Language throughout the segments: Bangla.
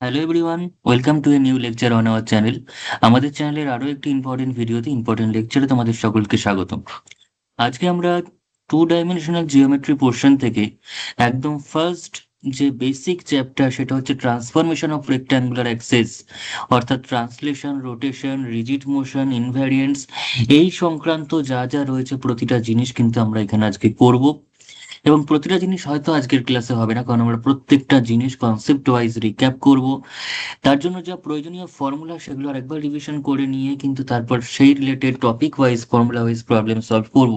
Hello everyone, welcome to a new lecture on our channel. আমাদের চ্যানেলের আরও একটি ইম্পর্টেন্ট ভিডিওতে ইম্পর্টেন্ট লেকচারে তোমাদের সকলকে স্বাগতম। আজকে আমরা টু ডাইমেনশনাল জিওমেট্রি পোর্শন থেকে একদম ফার্স্ট যে বেসিক চ্যাপ্টার সেটা হচ্ছে ট্রান্সফরমেশন অফ রেক্ট্যাঙ্গুলার অ্যাক্সেস, অর্থাৎ ট্রান্সলেশন, রোটেশন, রিজিড মোশন, ইনভ্যারিয়েন্টস, এই সংক্রান্ত যা যা রয়েছে প্রতিটা জিনিস কিন্তু আমরা এখানে আজকে করব। এবং প্রতিটা জিনিস হয়তো আজকের ক্লাসে হবে না, কারণ আমরা প্রত্যেকটা জিনিস কনসেপ্ট ওয়াইজ রিক্যাপ করব। তার জন্য যা প্রয়োজনীয় ফর্মুলা সেগুলো আরেকবার রিভিশন করে নিয়ে কিন্তু তারপর সেই related topic wise formula wise problem solve করব।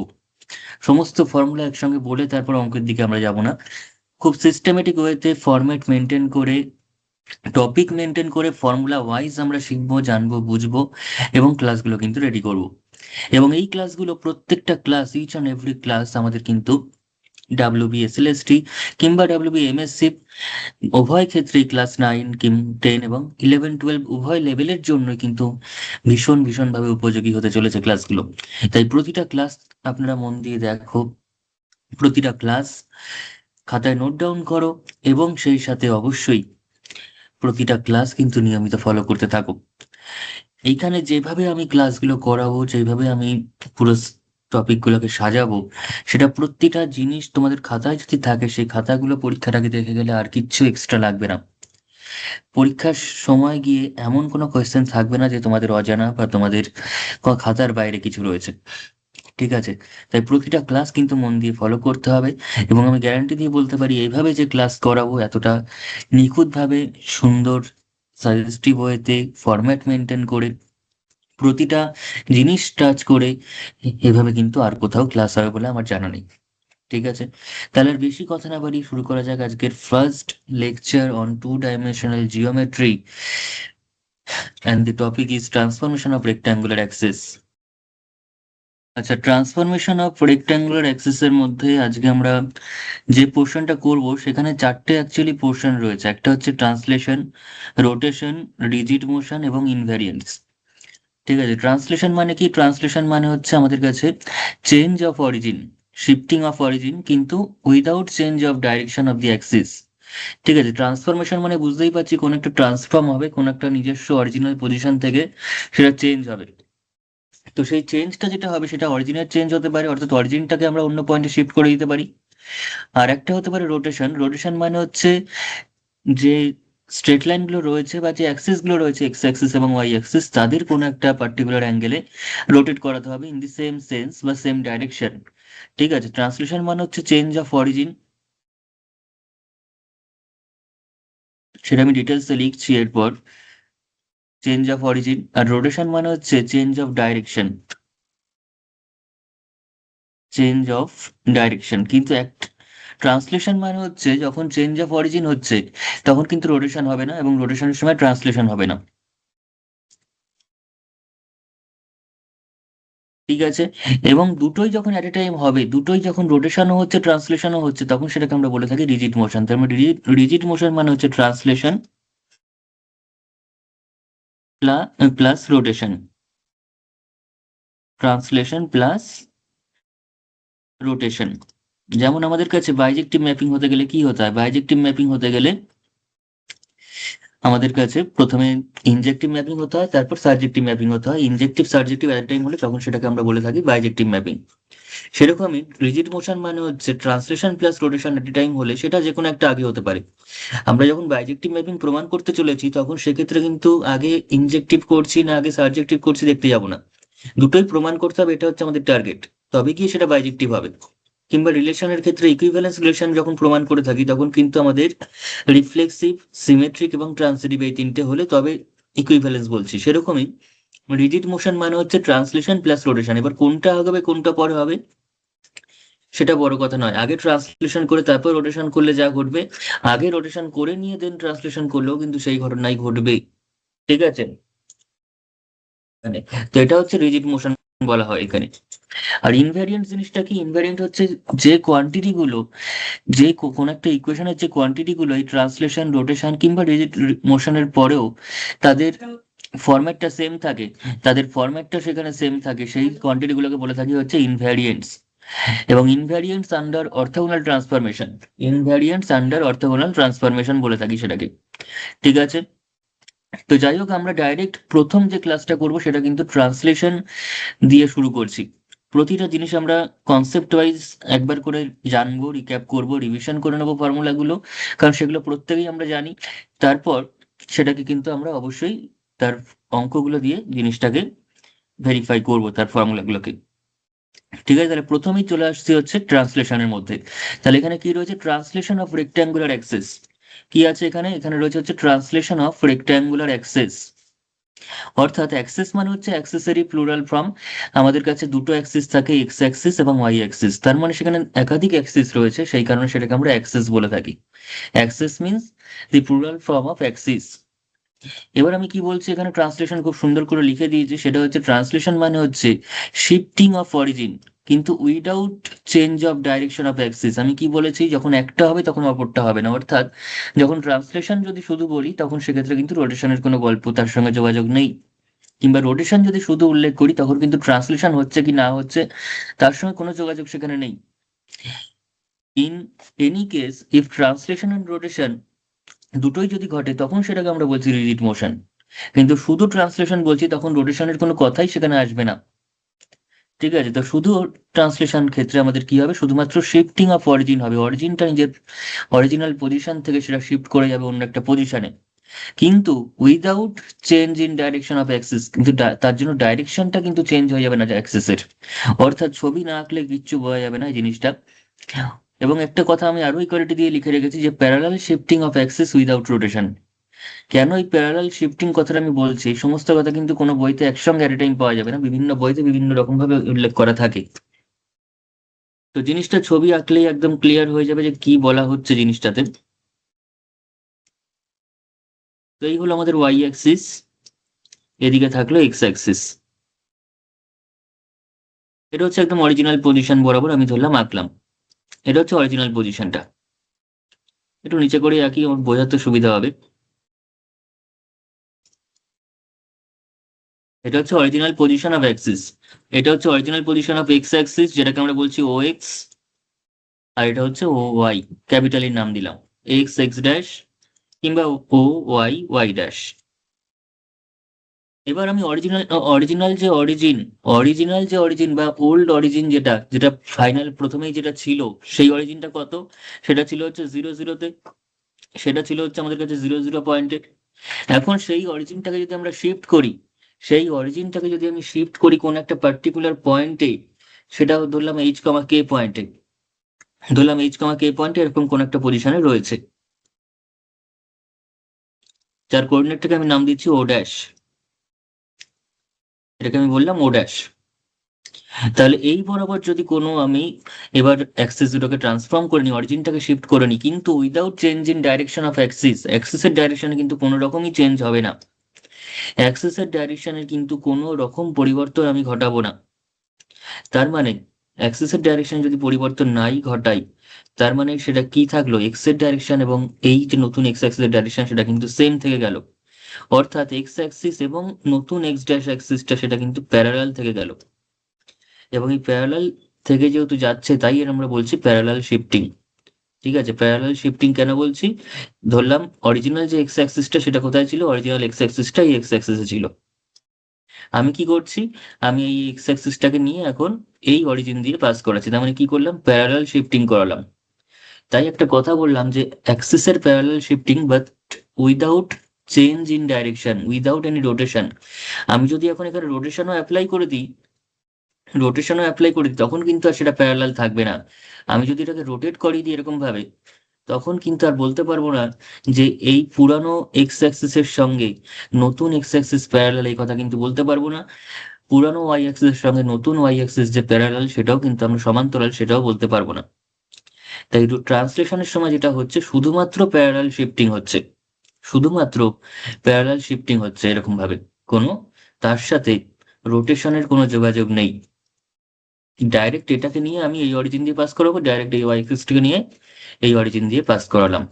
সমস্ত ফর্মুলা একসঙ্গে বলে তারপর অঙ্কের দিকে আমরা যাব না। খুব সিস্টেমেটিক ওয়েতে ফরম্যাট মেনটেন করে, টপিক মেনটেন করে ফর্মুলা ওয়াইজ আমরা শিখবো, জানবো, বুঝবো এবং ক্লাসগুলো কিন্তু রেডি করব। এবং এই ক্লাসগুলো প্রত্যেকটা class, each and every class আমাদের কিন্তু WBSLST কিংবা WBMSC উভয় ক্ষেত্রেই ক্লাস 9 10 এবং 11 12 উভয় লেভেলের জন্য কিন্তু ভীষণ ভীষণভাবে উপযোগী হতে চলেছে ক্লাসগুলো। তাই প্রতিটা ক্লাস আপনারা মন দিয়ে দেখো, প্রতিটা ক্লাস খাতায় নোট ডাউন করো এবং সেই সাথে অবশ্যই প্রতিটা ক্লাস কিন্তু নিয়মিত ফলো করতে থাকো। এইখানে যেভাবে আমি ক্লাসগুলো করাবো, যেভাবে আমি পুরো টপিকগুলোকে সাজাবো, সেটা প্রতিটা জিনিস তোমাদের খাতায় যদি থাকে সেই খাতাগুলো পরীক্ষার আগে দেখে গেলে আর কিচ্ছু এক্সট্রা লাগবে না। পরীক্ষার সময় গিয়ে এমন কোনো কোয়েশ্চেন থাকবে না যে তোমাদের অজানা বা তোমাদের খাতার বাইরে কিছু রয়েছে। ঠিক আছে? তাই প্রতিটা ক্লাস কিন্তু মন দিয়ে ফলো করতে হবে। এবং আমি গ্যারান্টি দিয়ে বলতে পারি এইভাবে যে ক্লাস করাবো এতটা নিখুঁতভাবে, সুন্দর, সাজেস্টিভ ওয়েতে, ফরম্যাট মেনটেন করে, প্রতিটা জিনিস টাচ করে এভাবে কিন্তু আর কোথাও ক্লাস হবে বলে আমার জানা নেই। ঠিক আছে? তাহলে আর বেশি কথা না বাড়িয়ে শুরু করা যাক আজকের first lecture on two dimensional geometry, and the topic is transformation of rectangular axis. আচ্ছা, ট্রান্সফরমেশন অফ রেক্ট্যাঙ্গুলার অ্যাক্সিস এর মধ্যে আজকে আমরা যে পোর্শনটা করব সেখানে চারটে অ্যাকচুয়ালি পোর্শন রয়েছে। একটা হচ্ছে ট্রান্সলেশন, রোটেশন, রিজিড মোশন এবং ইনভ্যারিয়েন্টস। ঠিক আছে? ট্রান্সলেশন মানে কি? ট্রান্সলেশন মানে হচ্ছে আমাদের কাছে change of origin, shifting of origin, কিন্তু without change of direction of the axis. ঠিক আছে? ট্রান্সফরমেশন মানে বুঝতেই পারছি কোন একটা ট্রান্সফর্ম হবে, কোন একটা নিজস্ব অরিজিনাল পজিশন থেকে সেটা চেঞ্জ হবে। তো সেই চেঞ্জটা যেটা হবে সেটা অরিজিনের চেঞ্জ হতে পারে, অর্থাৎ অরিজিনটাকে আমরা অন্য পয়েন্টে শিফট করে দিতে পারি। আর একটা হতে পারে রোটেশন। রোটেশন মানে হচ্ছে যে স্ট্রেট লাইনগুলো রয়েছে বা যে অ্যাক্সিস গুলো রয়েছে, এক্স অ্যাক্সিস এবং ওয়াই অ্যাক্সিস, তাদের কোনো একটা পার্টিকুলার অ্যাঙ্গেলে রোটেট করাতে হবে ইন দি সেম সেন্স বা সেম ডাইরেকশন। ঠিক আছে? ট্রান্সলেশন মানে হচ্ছে চেঞ্জ অফ অরিজিন, সেটা আমি ডিটেলসে লিখছি এরপর। Change of origin. আর রোটেশন মানে হচ্ছে change of direction, change of direction. কিন্তু এক ট্রান্সলেশন মানে হচ্ছে যখন চেঞ্জ অফ অরিজিন হচ্ছে তখন কিন্তু রোটেশন হবে না এবং রোটেশনের সময় ট্রান্সলেশন হবে না। ঠিক আছে? এবং দুটোই যখন অ্যাট এ টাইম হবে, দুটোই যখন রোটেশনও হচ্ছে ট্রান্সলেশনও হচ্ছে, তখন সেটাকে আমরা বলে থাকি রিজিড মোশন। তার মানে রিজিড মোশন মানে হচ্ছে translation plus rotation, translation plus rotation. যেমন আমাদের কাছে বাইজেক্টিভ ম্যাপিং হতে গেলে কি হতে হয়? বাইজেক্টিভ ম্যাপিং হতে গেলে আমাদের কাছে প্রথমে ইনজেক্টিভ ম্যাপিং হতে হয়, তারপর সার্জেক্টিভ ম্যাপিং হতে হয়। ইনজেক্টিভ সার্জেক্টিভ অ্যাট টাইম হলে তখন সেটাকে আমরা বলে থাকি বাইজেক্টিভ ম্যাপিং। সেরকমই রিজিড মোশন মানে হচ্ছে ট্রান্সলেশন প্লাস রোটেশন এট এ টাইম হলে সেটা যে কোনো একটা আগে হতে পারে। আমরা যখন বাইজেক্টিভ ম্যাপিং প্রমাণ করতে চলেছি তখন সেক্ষেত্রে কিন্তু আগে ইনজেক্টিভ করছি না আগে সার্জেক্টিভ করছি দেখতে যাব না, দুটোই প্রমাণ করতে হবে, এটা হচ্ছে আমাদের টার্গেট। তবে গিয়ে সেটা বাইজেক্টিভ হবে। কিংবা রিলেশনের ক্ষেত্রে ইকুইভ্যালেন্স রিলেশন যখন প্রমাণ করে থাকি তখন কিন্তু আমাদের রিফ্লেক্সিভ, সিমেট্রিক এবং ট্রান্সিটিভ এই তিনটে হলে তবে ইকুইভ্যালেন্স বলছি। সেরকমই রিজিড মোশন মানে হচ্ছে ট্রান্সলেশন প্লাস রোটেশন। এবার কোনটা আগে হবে কোনটা পরে হবে সেটা বড় কথা নয়, আগে ট্রান্সলেশন করে তারপর রোটেশন করলে যা ঘটবে, আগে রোটেশন করে নিয়ে দেন ট্রান্সলেশন করলেও কিন্তু সেই ঘটনাই ঘটবে। ঠিক আছে? মানে তো এটা হচ্ছে রিজিড মোশন বলা হয় এখানে। আর ইনভ্যারিয়েন্ট জিনিসটা কি? ইনভ্যারিয়েন্ট হচ্ছে যে কোয়ান্টিটি গুলো, যে কোন একটা ইকুয়েশনের যে কোয়ান্টিটি গুলো এই ট্রান্সলেশন, রোটেশন কিংবা রিজিড মোশনের পরেও তাদের ফরম্যাটটা সেম থাকে, তাদের ফরম্যাটটা সেখানে সেম থাকে, সেই কোয়ান্টিটি গুলোকে বলে থাকি হচ্ছে ইনভ্যারিয়েন্টস। এবং invariants under orthogonal transformation, invariants under orthogonal transformation বলে থাকি সেটাকে। ঠিক আছে, তো যাই হোক আমরা ডাইরেক্ট প্রথম যে ক্লাসটা করব সেটা কিন্তু ট্রান্সলেশন দিয়ে শুরু করছি। প্রতিটা জিনিস আমরা কনসেপ্ট ওয়াইজ একবার করে জানবো, রিক্যাপ করব, রিভিশন করে নেবো ফর্মুলাগুলো, কারণ সেগুলো প্রত্যেকেই আমরা জানি। তারপর সেটাকে কিন্তু আমরা অবশ্যই তার অঙ্কগুলো দিয়ে জিনিসটাকে ভেরিফাই করব, তার ফর্মুলাগুলোকে। ঠিক আছে, তাহলে প্রথমেই চলে আসছি হচ্ছে ট্রান্সলেশনের মধ্যে। তাহলে এখানে কি রয়েছে, ট্রান্সলেশন অফ রেক্ট্যাঙ্গুলার অ্যাক্সেস। কি আছে এখানে, এখানে রয়েছে হচ্ছে ট্রান্সলেশন অফ রেক্ট্যাঙ্গুলার অ্যাক্সেস। অর্থাৎ অ্যাক্সেস মানে হচ্ছে অ্যাক্সেসরি প্লুরাল ফর্ম। আমাদের কাছে দুটো অ্যাক্সিস থাকে, এক্স অ্যাক্সিস এবং ওয়াই অ্যাক্সিস, তার মানে সেখানে একাধিক অ্যাক্সিস রয়েছে, সেই কারণে সেটাকে আমরা অ্যাক্সেস বলে থাকি। Access means the plural form of Axis. এবার আমি কি বলছি, এখানে ট্রান্সলেশন খুব সুন্দর করে লিখে দিয়েছি, সেটা হচ্ছে ট্রান্সলেশন মানে হচ্ছে শিফটিং অফ অরিজিন কিন্তু without change of direction of Axis. আমি কি বলেছি, যখন একটা হবে তখন অপরটা হবে না, অর্থাৎ যখন ট্রান্সলেশন যদি শুধু বলি তখন সেক্ষেত্রে কিন্তু রোটেশনের কোনো গল্প তার সঙ্গে যোগাযোগ নেই, কিংবা রোটেশন যদি শুধু উল্লেখ করি তখন কিন্তু ট্রান্সলেশন হচ্ছে কি না হচ্ছে তার সঙ্গে কোনো যোগাযোগ সেখানে নেই। In any case if translation and rotation দুটোই যদি ঘটে তখন সেটাকে আমরা বলছি রিজিড মোশন। কিন্তু শুধু ট্রান্সলেশন বলছি তখন রোটেশনের কোনো কথাই সেখানে আসবে না। ঠিক আছে, তো শুধু ট্রান্সলেশন ক্ষেত্রে আমাদের কি হবে, শুধুমাত্র শিফটিং অফ অরিজিন হবে, অরিজিনটা নিজের অরিজিনাল পজিশন থেকে সেটা শিফট করে যাবে অন্য একটা পজিশনে, কিন্তু without change in direction of Axis. কিন্তু তার জন্য ডাইরেকশনটা কিন্তু চেঞ্জ হয়ে যাবে না অ্যাক্সিসের, অর্থাৎ ছবি না আঁকলে কিচ্ছু বোঝা যাবে না এই জিনিসটা। এবং একটা কথা আমি আরো ইকুয়ালিটি দিয়ে লিখে রেখেছি যে parallel shifting of axis without rotation. কেন এই প্যারালাল শিফটিং কথাটা আমি বলছি, এই সমস্ত কথা কিন্তু কোনো বইতে একসঙ্গে এট এ টাইম পাওয়া যাবে না, বিভিন্ন বইতে বিভিন্ন রকম ভাবে উল্লেখ করা থাকে। তো জিনিসটা ছবি আঁকলেই একদম ক্লিয়ার হয়ে যাবে যে কি বলা হচ্ছে জিনিসটাতে। তো এই হলো আমাদের ওয়াই অ্যাক্সিস, এদিকে থাকলো এক্স অ্যাক্সিস। এটা হচ্ছে একদম অরিজিনাল পজিশন বরাবর আমি ধরলাম আঁকলাম, এটা হচ্ছে অরিজিনাল পজিশনটা। একটু নিচে করে আঁকি, আমার বোঝাতে সুবিধা হবে। এটা হচ্ছে অরিজিনাল পজিশন অফ অ্যাক্সিস, এটা হচ্ছে original position of x Axis যেটাকে আমরা বলছি ও এক্স, আর এটা হচ্ছে ও ওয়াই, ক্যাপিটালের নাম দিলাম এক্স এক্স ড্যাশ কিংবা ও ওয়াই ওয়াই ড্যাশ। এবার আমি অরিজিনাল অরিজিনাল যে অরিজিন অরিজিনাল যে অরিজিন বা ওল্ড অরিজিন যেটা যেটা ফাইনাল প্রথমেই যেটা ছিল, সেই অরিজিনটা কত, সেটা ছিল হচ্ছে 0 0-তে, সেটা ছিল হচ্ছে আমাদের কাছে 0 0 পয়েন্টে। এখন সেই অরিজিনটাকে যদি আমরা শিফট করি, সেই অরিজিনটাকে যদি আমি শিফট করি কোন একটা পার্টিকুলার পয়েন্টে, সেটা ধরলাম H, K পয়েন্টে, ধরলাম H, K পয়েন্টে এরকম কোন একটা পজিশনে রয়েছে, যার কোঅর্ডিনেটটাকে আমি নাম দিচ্ছি ও ড্যাশ, এটাকে আমি বললাম ও ড্যাশ। তাহলে এই বরাবর যদি কোনো আমি এবার অ্যাক্সিস দুটোকে ট্রান্সফর্ম করে নিই, অরিজিনটাকে শিফট করে নিই, কিন্তু without change in direction of axis, অ্যাক্সিসের ডাইরেকশনে কিন্তু কোনো রকমই চেঞ্জ হবে না, অ্যাক্সিসের ডাইরেকশনের কিন্তু কোনো রকম পরিবর্তন আমি ঘটাবো না। তার মানে অ্যাক্সিসের ডাইরেকশন যদি পরিবর্তন নাই ঘটাই, তার মানে সেটা কি থাকলো, এক্স এর ডাইরেকশন এবং এই যে নতুন এক্স অ্যাক্সিসের ডাইরেকশন সেটা কিন্তু সেম থেকে গেল, অর্থাৎ এক্স অ্যাক্সিস এবং নতুন এক্স ড্যাশ অ্যাক্সিসটা সেটা কিন্তু প্যারালাল থেকে গেল। এবং এই প্যারালাল থেকে যেহেতু যাচ্ছে তাই এর আমরা বলছি প্যারালাল শিফটিং। ঠিক আছে, প্যারালাল শিফটিং কেন বলছি, ধরলাম অরিজিনাল যে এক্স অ্যাক্সিসটা সেটা কোথায় ছিল, অরিজিনাল এক্স অ্যাক্সিসটা এই এক্স অ্যাক্সিসে ছিল। আমি কি করছি, আমি এই এক্স অ্যাক্সিসটাকে নিয়ে এখন এই অরিজিন দিয়ে পাস করাচ্ছি, তার মানে কি করলাম, প্যারালাল শিফটিং করালাম। তাই একটা কথা বললাম যে অ্যাক্সিসের parallel shifting but without change in direction, without any rotation. আমি যদি এখন এখানে রোটেশনও অ্যাপ্লাই করি তখন কিন্তু আর সেটা প্যারালাল থাকবে না। আমি যদি এটাকে রোটেট করিয়ে দিই এরকম ভাবে, তখন কিন্তু আর বলতে পারবো না যে এই পুরানো এক্স অ্যাক্সিসের সঙ্গে নতুন এক্স অ্যাক্সিস প্যারালাল, এই কথা কিন্তু বলতে পারবো না। পুরানো ওয়াই অ্যাক্সিসের সঙ্গে নতুন ওয়াই অ্যাক্সিস যে প্যারালাল সেটাও কিন্তু আমরা সমান্তরাল সেটাও বলতে পারবো না। তাই ট্রান্সলেশনের সময় যেটা হচ্ছে শুধুমাত্র প্যারালাল শিফটিং হচ্ছে, শুধুমাত্র প্যারালাল শিফটিং হচ্ছে এরকম ভাবে, কোনো তার সাথে রোটেশনের কোনো যোগাযোগ নেই। ডাইরেক্ট এটাকে নিয়ে আমি এই অরিজিন দিয়ে পাস করাবো, ডাইরেক্ট এই ওয়াই অ্যাক্সিসটাকে নিয়ে এই অরিজিন দিয়ে পাস করালাম,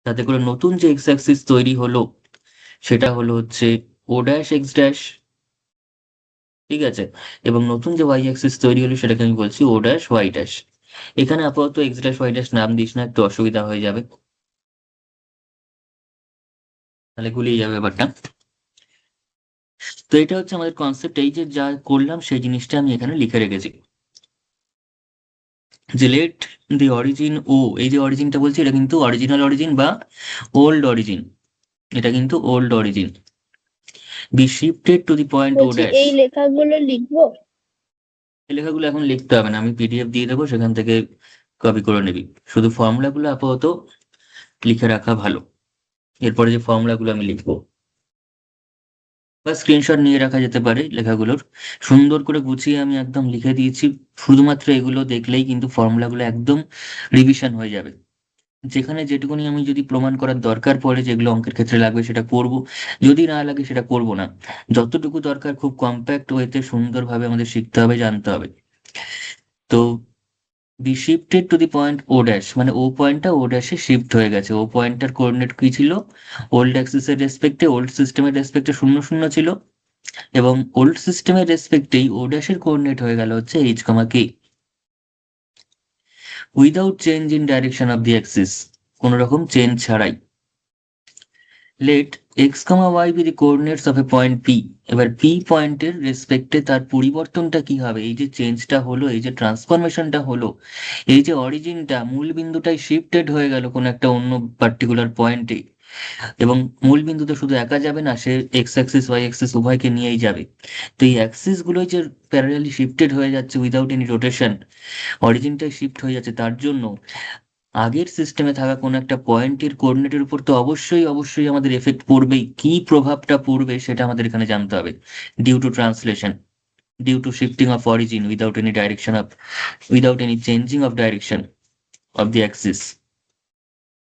তাতে করে নতুন যে এক্স অ্যাক্সিস তৈরি হলো সেটা হলো হচ্ছে ও ড্যাশ এক্স ড্যাশ। ঠিক আছে? এবং নতুন যে ওয়াই অ্যাক্সিস তৈরি হলো সেটাকে আমি বলছি ও ড্যাশ ওয়াই ড্যাশ। এখানে আপাতত এক্স ড্যাশ ওয়াই ড্যাশ নাম দিস না, একটু অসুবিধা হয়ে যাবে, তাহলে গুলিয়ে যাবে ব্যাপারটা। তো এটা হচ্ছে আমাদের কনসেপ্ট, এই যে যা করলাম সেই জিনিসটা আমি এখানে লিখে রেখেছি যে লেট দি অরিজিন ও, এই যে অরিজিনটা বলছি এটা কিন্তু অরিজিনাল অরিজিন বা ওল্ড অরিজিন, এটা কিন্তু old origin, be shifted to the point O বলছি ড্যাশ। এই লেখাগুলো লিখবো? এই লেখাগুলো এখন লিখতে হবে না, আমি পিডিএফ দিয়ে দেবো, সেখান থেকে কপি করে নিবি। শুধু ফর্মুলাগুলো আপাতত লিখে রাখা ভালো, এরপরে যে ফর্মুলাগুলো আমি লিখবো বা স্ক্রিনশট নিয়ে রাখা যেতে পারে লেখাগুলোর, সুন্দর করে গুছিয়ে আমি একদম লিখে দিয়েছি। শুধুমাত্র এগুলো দেখলেই কিন্তু ফর্মুলাগুলো একদম রিভিশন হয়ে যাবে। যেখানে যেটুকুনি আমি যদি প্রমাণ করার দরকার পড়ে, যেগুলো অঙ্কের ক্ষেত্রে লাগবে সেটা করব, যদি না লাগে সেটা করব না। যতটুকু দরকার খুব কম্প্যাক্ট ওয়েতে সুন্দরভাবে আমাদের শিখতে হবে, জানতে হবে। তো be shifted to the point O dash, মানে ও পয়েন্টটা ও ড্যাশে শিফট হয়ে গেছে। ও পয়েন্টটার কোঅর্ডিনেট কি ছিল? ওল্ড অ্যাক্সিসের রেসপেক্টে, ওল্ড সিস্টেমের রেসপেক্টে 0 0 ছিল, এবং ওল্ড সিস্টেমের রেসপেক্টেই ও ড্যাশের কোঅর্ডিনেট হয়ে গেল হচ্ছে h comma k, without change in direction of the axis, কোনো রকম চেঞ্জ ছাড়াই। Let x comma y be the coordinates of a point P. এবার পি পয়েন্টের রেসপেক্টে তার পরিবর্তনটা কি হবে? এই যে চেঞ্জটা হলো, এই যে ট্রান্সফরমেশনটা হলো, এই যে অরিজিনটা মূল বিন্দুটাই শিফটেড হয়ে গেল কোনো একটা অন্য পার্টিকুলার পয়েন্টে, এবং মূল বিন্দুতে শুধু একা যাবে না, সে এক্স অ্যাক্সিস ওয়াই অ্যাক্সিস উভয়কে নিয়েই যাবে। তো এই অ্যাক্সিস গুলোই যে প্যারালালি শিফটেড হয়ে যাচ্ছে উইদাউট এনি রোটেশন, অরিজিনটাই শিফট হয়ে যাচ্ছে, তার জন্য আগের সিস্টেমে থাকা কোনো একটা পয়েন্টের কোঅর্ডিনেটের উপর তো অবশ্যই অবশ্যই আমাদের এফেক্ট পড়বেই। কি প্রভাবটা পড়বে সেটা আমাদের এখানে জানতে হবে। Due to translation, due to shifting of origin without any direction of, without any changing of direction of the axis.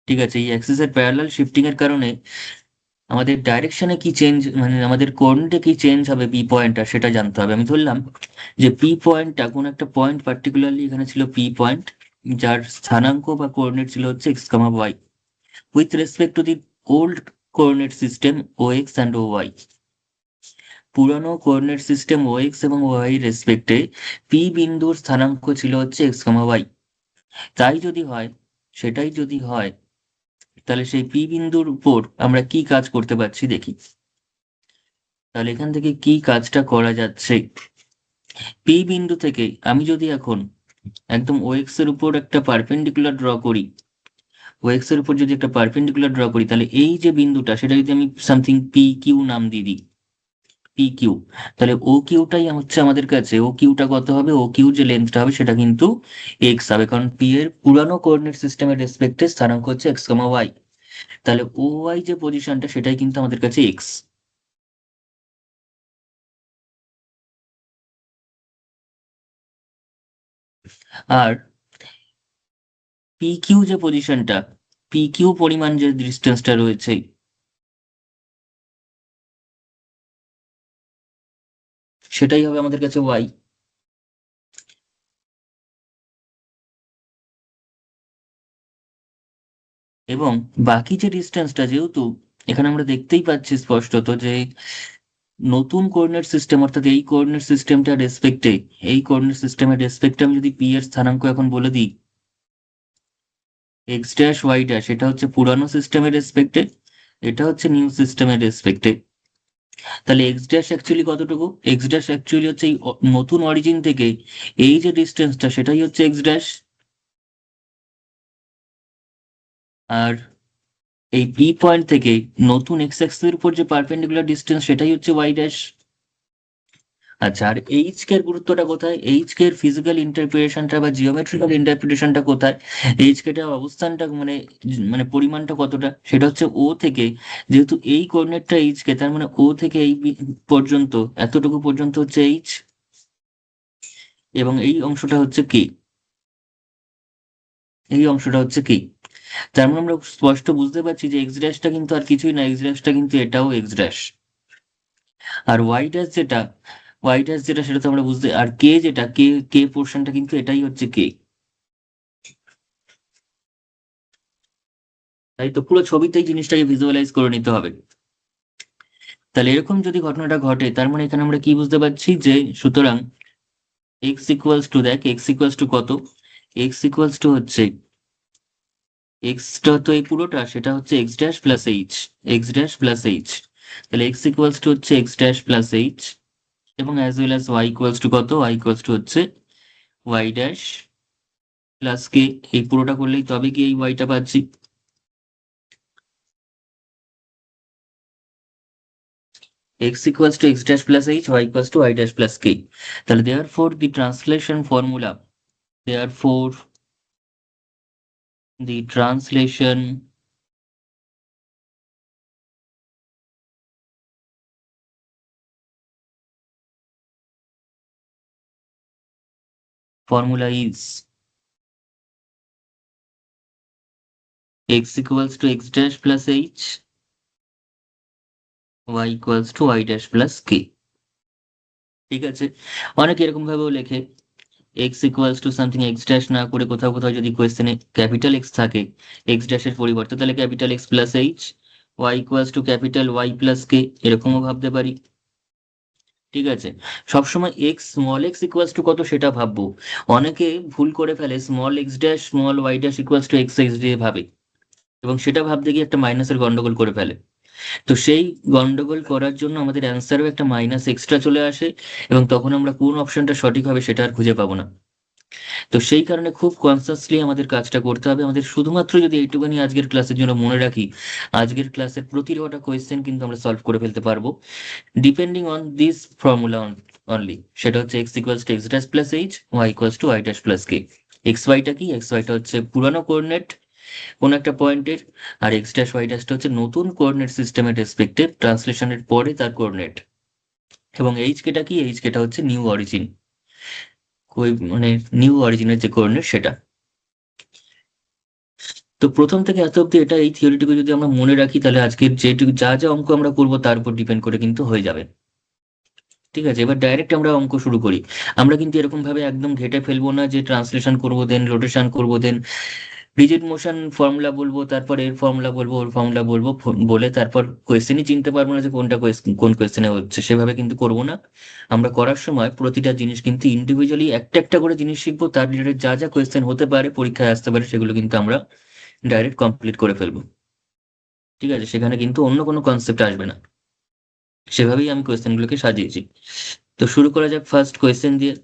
ঠিক আছে, এই অ্যাক্সিসের প্যারালাল শিফটিং এর কারণে আমাদের ডাইরেকশনে কি চেঞ্জ, মানে আমাদের কোঅর্ডিনেটে কি চেঞ্জ হবে পি পয়েন্টটা, সেটা জানতে হবে। আমি ধরলাম যে পি পয়েন্টটা কোন একটা পয়েন্ট, পার্টিকুলারলি এখানে ছিল পি পয়েন্ট, যার স্থানাঙ্ক বা কোঅর্ডিনেট ছিল হচ্ছে x comma y, with respect to the old coordinate system O x and O y. পুরানো কোঅর্ডিনেট সিস্টেম ও এক্স এবং ওয়াই রেসপেক্টে পি বিন্দুর স্থানাঙ্ক ছিল হচ্ছে এক্স কমা ওয়াই। তাই যদি হয়, সেটাই যদি হয়, তাহলে সেই পি বিন্দুর উপর আমরা কি কাজ করতে পারছি দেখি। তাহলে এখান থেকে কি কাজটা করা যাচ্ছে? পি বিন্দু থেকে আমি যদি এখন একদম ওএক্স এর উপর একটা পারপেন্ডিকুলার ড্র করি, ওএক্স এর উপর যদি একটা পারপেন্ডিকুলার ড্র করি, তাহলে এই যে বিন্দুটা সেটা যদি আমি সামথিং পি কিউ নাম দিয়ে দিই, পি কিউ, তাহলে ও কিউটাই হচ্ছে আমাদের কাছে, ও কিউটা কত হবে? ও কিউ যে লেন্থটা হবে সেটা কিন্তু এক্স হবে, কারণ পি এর পুরানো কোঅর্ডিনেট সিস্টেমের রেসপেক্টে স্থানাঙ্ক হচ্ছে এক্স কমা ওয়াই। তাহলে ও ওয়াই যে পজিশনটা সেটাই কিন্তু আমাদের কাছে এক্স। আর পি কিউ যে পজিশনটা, পি কিউ পরিমাণ যে ডিস্টেন্সটা রয়েছে, সেটাই হবে আমাদের কাছে ওয়াই। এবং বাকি যে ডিস্টেন্সটা, যেহেতু এখানে আমরা দেখতেই পাচ্ছি স্পষ্টত যে নতুন কোঅর্ডিনেট সিস্টেম, অর্থাৎ এই কোঅর্ডিনেট সিস্টেমটা রেসপেক্টে, এই কোঅর্ডিনেট সিস্টেমের রেসপেক্টে আমি যদি পি এর স্থানাঙ্ক এখন বলে দিই এক্স ড্যাশ ওয়াই ড্যাশ, এটা হচ্ছে পুরানো সিস্টেমের রেসপেক্টে, এটা হচ্ছে নিউ সিস্টেমের রেসপেক্টে। তাহলে এক্স ড্যাশ অ্যাকচুয়ালি কতটুকু? এক্স ড্যাশ অ্যাকচুয়ালি হচ্ছে এই নতুন অরিজিন থেকে এই যে ডিস্টেন্সটা সেটাই হচ্ছে এক্স ড্যাশ। আর এই পি পয়েন্ট থেকে নতুন এক্স অ্যাক্সিসের উপর যে পারপেন্ডিকুলার ডিস্টেন্স সেটাই হচ্ছে ওয়াই ড্যাশ। আচ্ছা, আর এইচ কে এর গুরুত্বটা কোথায়? এইচ কে এর ফিজিক্যাল ইন্টারপ্রিটেশনটা বা জিওমেট্রিক্যাল ইন্টারপ্রিটেশনটা কোথায়? এইচ কে টার অবস্থানটা মানে মানে পরিমাণটা কতটা, সেটা হচ্ছে ও থেকে, যেহেতু এই কোঅর্ডিনেটটা এইচ কে, তার মানে ও থেকে এই পর্যন্ত, এতটুকু পর্যন্ত হচ্ছে এইচ, এবং এই অংশটা হচ্ছে কে, এই অংশটা হচ্ছে কে। তার মানে আমরা স্পষ্ট বুঝতে পারছি যে এক্স ড্যাশটা কিন্তু আর কিছুই না, এক্স ড্যাশটা কিন্তু এটাও এক্স ড্যাশ। আর ওয়াই ড্যাশ যেটা, ওয়াই ড্যাশ যেটা সেটা তো আমরা বুঝতে, আর কে যেটা, কে কে পোর্শনটা কিন্তু এটাই হচ্ছে কে। তাই তো পুরো ছবিতেই জিনিসটাকে ভিজুয়ালাইজ করে নিতে হবে। তাহলে এরকম যদি ঘটনাটা ঘটে তার মানে এখানে আমরা কি বুঝতে পারছি যে সুতরাং এক্স ইকুয়ালস টু, দেখ এক্স ইকুয়ালস টু কত, এক্স ইকুয়ালস টু হচ্ছে এক্সটা তো এই পুরোটা সেটা হচ্ছে x dash plus h, x dash plus h. তাহলে এক্স ইকুয়ালস টু হচ্ছে এক্স ড্যাশ প্লাস এইচ, এবং as well as y equals to কত, ওয়াই ইকুয়ালস টু হচ্ছে ওয়াই ড্যাশ প্লাস কে। এই পুরোটা করলেই তবে কি এই ওয়াইটা পাচ্ছি। x equals to x dash plus h, y equals to y dash plus k. তাহলে therefore the translation formula is x equals to x dash plus h, y equals to y dash plus k. ঠিক আছে, অনেকে এরকম ভাবেও লেখে x equals to something x dash না করে কোথাও কোথাও যদি কোয়েশ্চেনে ক্যাপিটাল x থাকে x ড্যাশের পরিবর্তে, তাহলে capital x plus h, y equals to capital y plus k, এরকমও ভাবতে পারি। ঠিক আছে, সবসময় x small x equals to কত সেটা ভাববো। অনেকে ভুল করে ফেলে small x dash small y dash equals to x x দিয়ে ভাবে, এবং সেটা ভাবতে গিয়ে একটা মাইনাসের গন্ডগোল করে ফেলে। তো সেই গন্ডগোল করার জন্য আমাদের অ্যান্সারও একটা মাইনাস এক্সট্রা চলে আসে, এবং তখন আমরা কোন অপশনটা সঠিক হবে সেটা আর খুঁজে পাবো না। তো সেই কারণে খুব কনসাসলি আমাদের কাজটা করতে হবে। আমাদের শুধুমাত্র যদি এইটুকুনি আজকের ক্লাসের জন্য মনে রাখি, আজকের ক্লাসের প্রতিটা কোয়েশ্চেন কিন্তু আমরা সলভ করে ফেলতে পারবো depending on this formula only. সেটা হচ্ছে x equals to x dash plus h, y equals to y dash plus k. X ওয়াইটা কি, এক্স ওয়াইটা হচ্ছে পুরানো কোঅর্ডিনেট কোন একটা পয়েন্টের, আর এক্স ড্যাশ ওয়াই ড্যাশটা হচ্ছে নতুন কোঅর্ডিনেট সিস্টেমের রেসপেক্টিভ ট্রান্সলেশনের পরে তার কোঅর্ডিনেট। এবং এইচ কেটা কি, এইচ কেটা হচ্ছে নিউ অরিজিন, মানে নিউ অরিজিনের যে কোঅর্ডিনেট সেটা। তো প্রথম থেকে এত অব্দি এটা, এই থিওরিটুকু যদি আমরা মনে রাখি তাহলে আজকের যেটুকু যা যা অঙ্ক আমরা করবো তার উপর ডিপেন্ড করে কিন্তু হয়ে যাবে। ঠিক আছে, এবার ডাইরেক্ট আমরা অঙ্ক শুরু করি। আমরা কিন্তু এরকম ভাবে একদম ঘেটে ফেলবো না যে ট্রান্সলেশন করবো দেন রোটেশন করবো দেন রিজিড মোশন ফর্মুলা বলবো, তারপর এর ফর্মুলা বলবো ওর ফর্মুলা বলবো, বলে তারপর কোয়েশ্চেনই চিনতে পারবো না যে কোনটা কোন কোয়েশ্চেনে হচ্ছে, সেভাবে কিন্তু করবো না। আমরা করার সময় প্রতিটা জিনিস কিন্তু ইন্ডিভিজুয়ালি একটা একটা করে জিনিস শিখবো, তার রিলেটেড যা যা কোয়েশ্চেন হতে পারে পরীক্ষায় আসতে পারে সেগুলো কিন্তু আমরা ডাইরেক্ট কমপ্লিট করে ফেলবো। ঠিক আছে, সেখানে কিন্তু অন্য কোনো কনসেপ্ট আসবে না। সেভাবেই আমি কোয়েশ্চেনগুলোকে সাজিয়েছি। তো শুরু করা যাক ফার্স্ট কোয়েশ্চেন দিয়ে।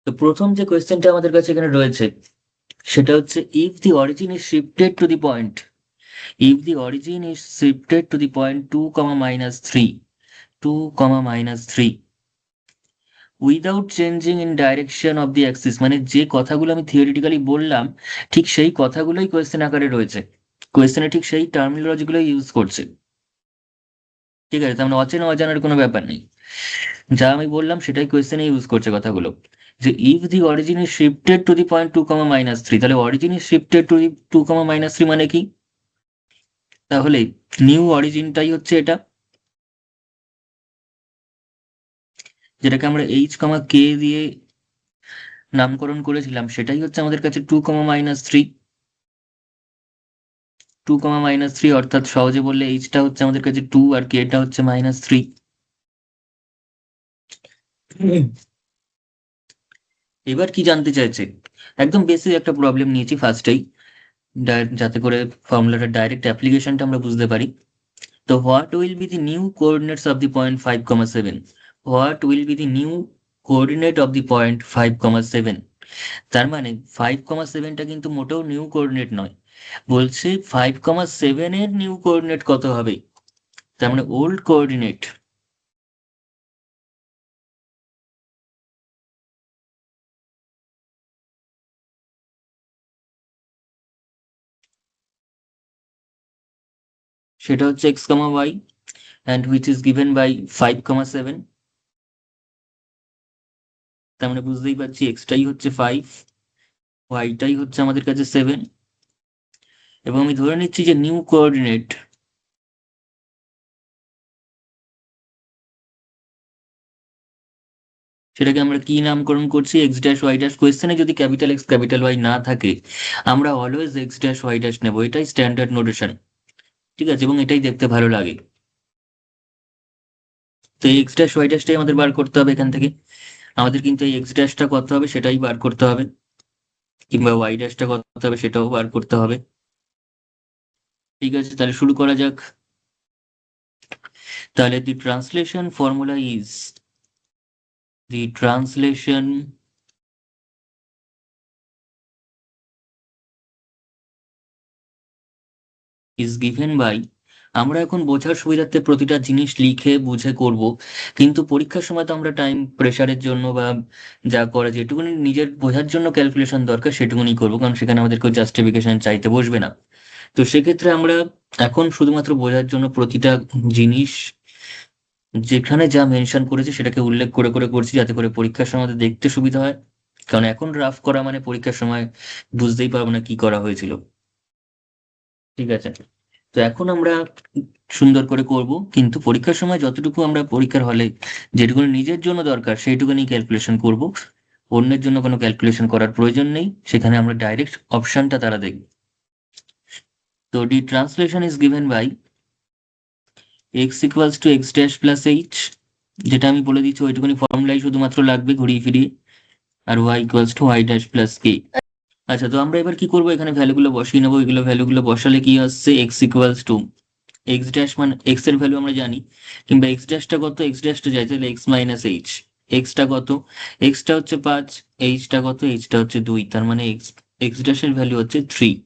তো প্রথম যে কোয়েশ্চেনটা আমাদের কাছে এখানে রয়েছে সেটা হচ্ছে if the origin is shifted to the point, if the origin is shifted to the point 2 comma minus 3, 2 comma minus 3 without changing in direction of the axis, মানে যে কথাগুলো আমি থিওরিটিক্যালি বললাম ঠিক সেই কথাগুলোই কোয়েশ্চেন আকারে রয়েছে, কোয়েশ্চেনে ঠিক সেই টার্মিনোলজিগুলোই ইউজ করছে। ঠিক আছে, তার মানে অচেনা অজানার কোনো ব্যাপার নেই, যা আমি বললাম সেটাই কোয়েশ্চেনে ইউজ করছে কথাগুলো। যে if the origin is shifted to the point 2 comma minus 3, তাহলে origin is shifted to the 2 comma minus 3 মানে কি, তাহলে নিউ অরিজিনটাই হচ্ছে এটা, যেটাকে আমরা এইচ কমা কে দিয়ে নামকরণ করেছিলাম, সেটাই হচ্ছে আমাদের কাছে 2 comma minus 3, 2 comma minus 3, অর্থাৎ সহজে বললে এইচটা হচ্ছে আমাদের কাছে 2 আর কেটা হচ্ছে -3। এবার কি জানতে চাইছে, একদম বেসিক একটা প্রবলেম নিয়েছি ফার্স্টেই, যাতে করে ফর্মুলাটার ডাইরেক্ট অ্যাপ্লিকেশনটা আমরা বুঝতে পারি। তো what will be the new coordinates of the point 5,7, what will be the new coordinate of the point 5,7। তার মানে 5,7টা কিন্তু মোটেও নিউ কোঅর্ডিনেট নয়, বলছে 5,7 এর নিউ কোঅর্ডিনেট কত হবে, তার মানে ওল্ড কোঅর্ডিনেট। সেটা হচ্ছে x, y and which is given by 5,7। তার মানে বুঝতেই পারছি এক্সটাই হচ্ছে 5, ওয়াইটাই হচ্ছে আমাদের কাছে 7, এবং আমি ধরে নিচ্ছি যে নিউ কোঅর্ডিনেট সেটাকে আমরা কি নামকরণ করছি, এক্স ড্যাশ ওয়াই ড্যাশ। কোয়েশ্চেনে যদি ক্যাপিটাল এক্স ক্যাপিটাল ওয়াই না থাকে আমরা always x dash y dash নেবো, এটাই স্ট্যান্ডার্ড নোটেশন। ঠিক আছে, এবং এটাই দেখতে ভালো লাগে। তো এই এক্স ড্যাশ ওয়াই ড্যাশটাই আমাদের বার করতে হবে এখান থেকে। আমাদের কিন্তু এই এক্স ড্যাশটা কত হবে সেটাই বার করতে হবে, কিংবা ওয়াই ড্যাশটা কত হবে সেটাও বার করতে হবে। ঠিক আছে, তাহলে শুরু করা যাক। তাহলে the translation is given by, আমরা এখন বোঝার সুবিধার্থে প্রতিটা জিনিস লিখে বুঝে করব, কিন্তু পরীক্ষার সময় তো আমরা টাইম প্রেশারের জন্য বা যা করে যেটুকুনি নিজের বোঝার জন্য ক্যালকুলেশন দরকার সেটুকুনি করবো, কারণ সেখানে আমাদের কেউ জাস্টিফিকেশন চাইতে বসবে না। তো সেক্ষেত্রে আমরা এখন শুধুমাত্র বোঝার জন্য প্রতিটা জিনিস যেখানে যা মেনশন করেছে সেটাকে উল্লেখ করে করে করছি, যাতে করে পরীক্ষার সময় আমাদের দেখতে সুবিধা হয়। কারণ এখন রাফ করা মানে পরীক্ষার সময় বুঝতেই পারবো না কি করা হয়েছিল। ঠিক আছে, তো এখন আমরা সুন্দর করে করব, কিন্তু পরীক্ষার সময় যতটুকু আমরা পরীক্ষার হলে যেটুকু নিজের জন্য দরকার সেইটুকুনি ক্যালকুলেশন করব। অন্যের জন্য কোনো ক্যালকুলেশন করার প্রয়োজন নেই, সেখানে আমরা ডাইরেক্ট অপশনটা তারা দেখব। তো the translation is given by x equals to x dash plus h, যেটা আমি বলে দিচ্ছি ওইটুকুনি ফর্মুলাই শুধুমাত্র লাগবে ঘুরিয়ে ফিরিয়ে, আর y equals to y dash plus k. আচ্ছা, তো আমরা এবার কি করবো, এখানে ভ্যালুগুলো বসিয়ে নেবো। এগুলো ভ্যালুগুলো বসালে কি আসছে, x equals to x dash, মানে এক্স এর ভ্যালু আমরা জানি, কিংবা এক্স ড্যাশটা কত, এক্স ড্যাশটা যাই তাহলে এক্স মাইনাস এইচ। এক্সটা কত, এক্সটা হচ্ছে 5, এইচটা কত, এইচটা হচ্ছে 2, তার মানে এক্স এক্স ড্যাশের ভ্যালু হচ্ছে 3,